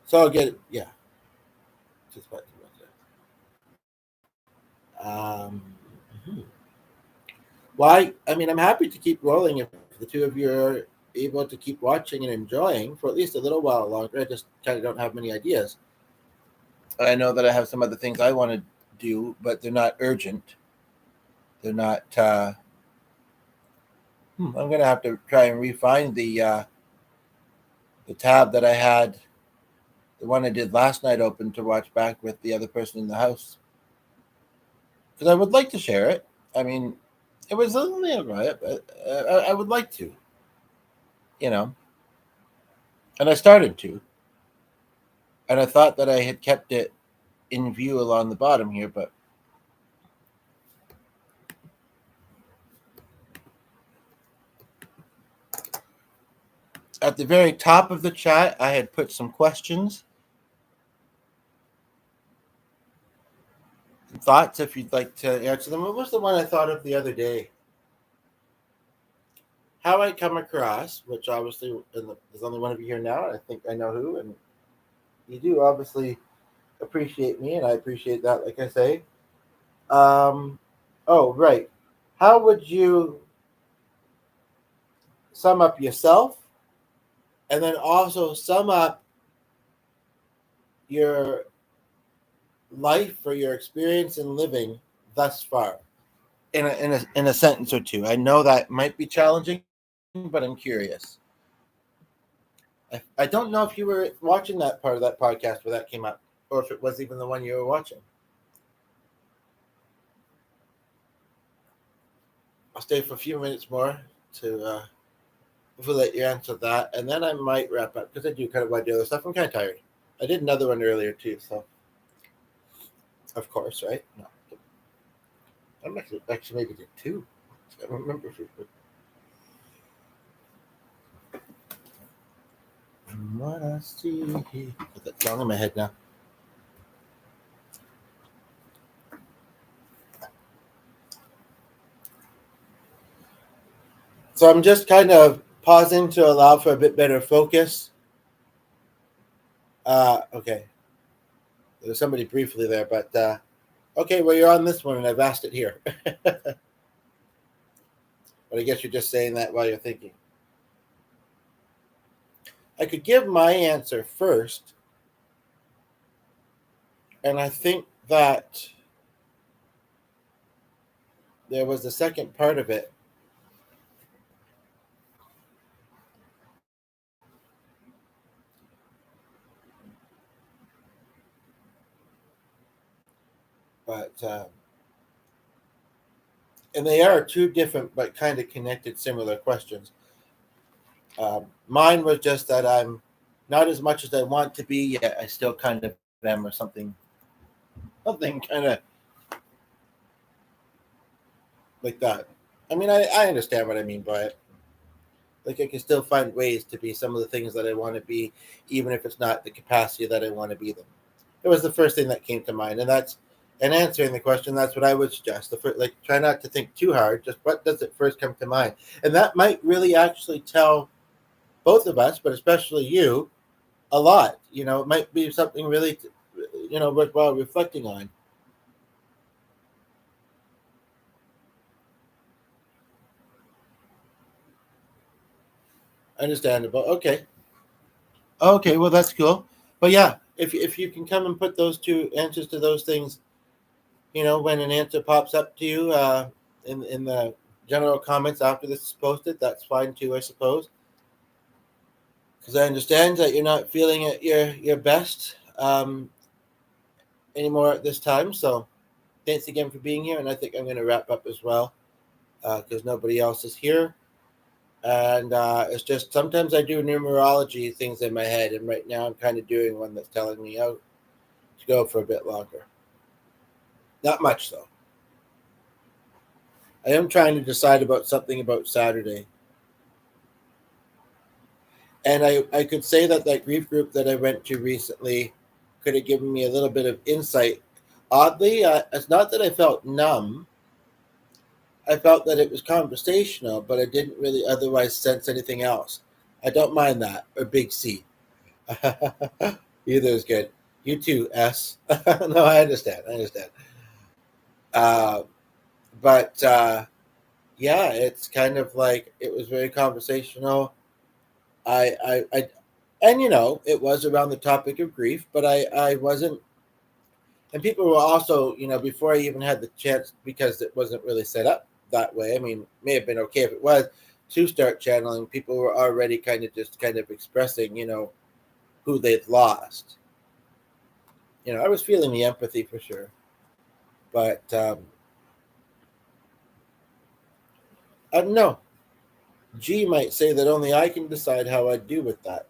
[SPEAKER 1] So I'll get it. Yeah, just about Um, mhm. Why? I mean, I'm happy to keep rolling if the two of you are able to keep watching and enjoying for at least a little while longer. I just kind of don't have many ideas. I know that I have some other things I want to do, but they're not urgent. They're not. I'm gonna have to try and refine the tab that I had, the one I did last night, open to watch back with the other person in the house, because I would like to share it. I mean, it was only right, but I would like to, you know, and I started to, and I thought that I had kept it in view along the bottom here, but at the very top of the chat, I had put some questions and thoughts if you'd like to answer them. What was the one I thought of the other day? How I come across, which obviously there's only one of you here now, and I think I know who, and you do obviously appreciate me, and I appreciate that, like I say. Um, oh, right. How would you sum up yourself and then also sum up your life or your experience in living thus far in a sentence or two? I know that might be challenging, but I'm curious. I don't know if you were watching that part of that podcast where that came up, or if it was even the one you were watching. I'll stay for a few minutes more to before let you answer that, and then I might wrap up because I do kind of want to do other stuff. I'm kind of tired. I did another one earlier too, so of course, right? No, I'm actually maybe did two. I don't remember if it was. What I see, got that song in my head now. So I'm just kind of pausing to allow for a bit better focus. Okay, there was somebody briefly there, but okay, well, you're on this one, and I've asked it here. But I guess you're just saying that while you're thinking. I could give my answer first, and I think that there was the second part of it. and they are two different but kind of connected, similar questions. Mine was just that I'm not as much as I want to be, yet I still kind of am, or something kind of like that. I mean, I understand what I mean by it. Like I can still find ways to be some of the things that I want to be, even if it's not the capacity that I want to be them. It was the first thing that came to mind, and that's and answering the question. That's what I would suggest. The first, like, try not to think too hard. Just what does it first come to mind, and that might really actually tell both of us, but especially you, a lot. It might be something really, worthwhile reflecting on. Understandable. Okay. Okay. Well, that's cool. But yeah, if you can come and put those two answers to those things, when an answer pops up to you in the general comments after this is posted, that's fine too, I suppose. Because I understand that you're not feeling at your best anymore at this time. So thanks again for being here, and I think I'm going to wrap up as well because nobody else is here. And it's just sometimes I do numerology things in my head, and right now I'm kind of doing one that's telling me out to go for a bit longer. Not much though. I am trying to decide about something about Saturday. And I could say that grief group that I went to recently could have given me a little bit of insight. Oddly, it's not that I felt numb. I felt that it was conversational, but I didn't really otherwise sense anything else. I don't mind that. Or Big C. Either is good. You too, S. No, I understand. I understand. Uh, but yeah, it's kind of like it was very conversational. I and it was around the topic of grief, but I wasn't. And people were also, before I even had the chance, because it wasn't really set up that way. I mean, may have been okay if it was to start channeling. People were already kind of expressing, who they'd lost. I was feeling the empathy for sure, but I don't know. G might say that only I can decide how I do with that.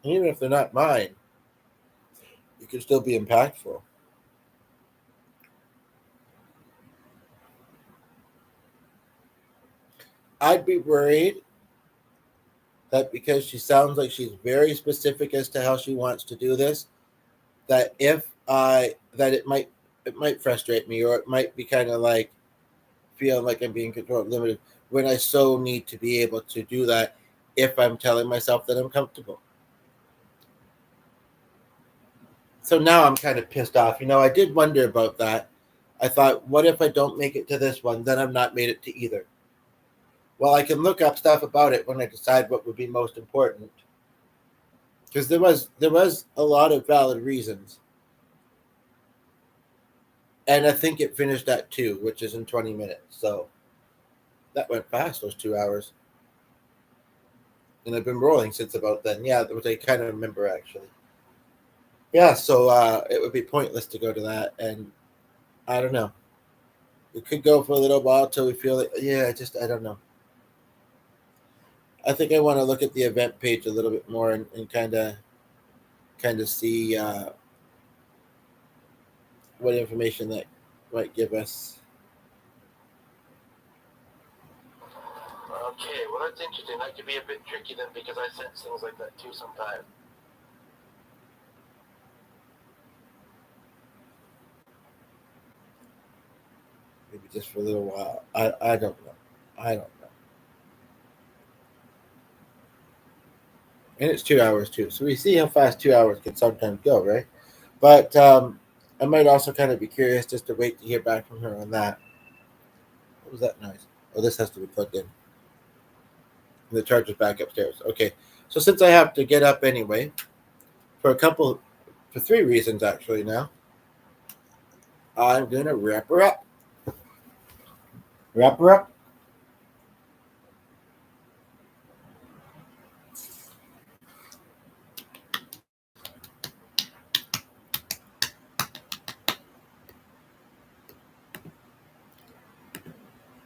[SPEAKER 1] And even if they're not mine, it can still be impactful. I'd be worried that because she sounds like she's very specific as to how she wants to do this, that if I that it might frustrate me, or it might be kind of like feel like I'm being controlled, limited when I so need to be able to do that if I'm telling myself that I'm comfortable. So now I'm kind of pissed off. I did wonder about that. I thought, what if I don't make it to this one? Then I've not made it to either. Well, I can look up stuff about it when I decide what would be most important. Because there was a lot of valid reasons. And I think it finished at 2, which is in 20 minutes. So that went fast, those 2 hours. And I've been rolling since about then. Yeah, which I kind of remember actually. Yeah, so it would be pointless to go to that. And I don't know. We could go for a little while till we feel it. Yeah, I don't know. I think I want to look at the event page a little bit more and kind of see what information that might give us. Okay, well that's interesting. That could be a bit tricky then because I sense things like that too sometimes. Maybe just for a little while. I don't know. I don't know. And it's 2 hours too, so we see how fast 2 hours can sometimes go, right? But I might also kind of be curious just to wait to hear back from her on that. What was that noise? Oh, this has to be plugged in. And the charger's back upstairs. Okay, so since I have to get up anyway, for 3 reasons actually now, I'm gonna wrap her up. Wrap her up.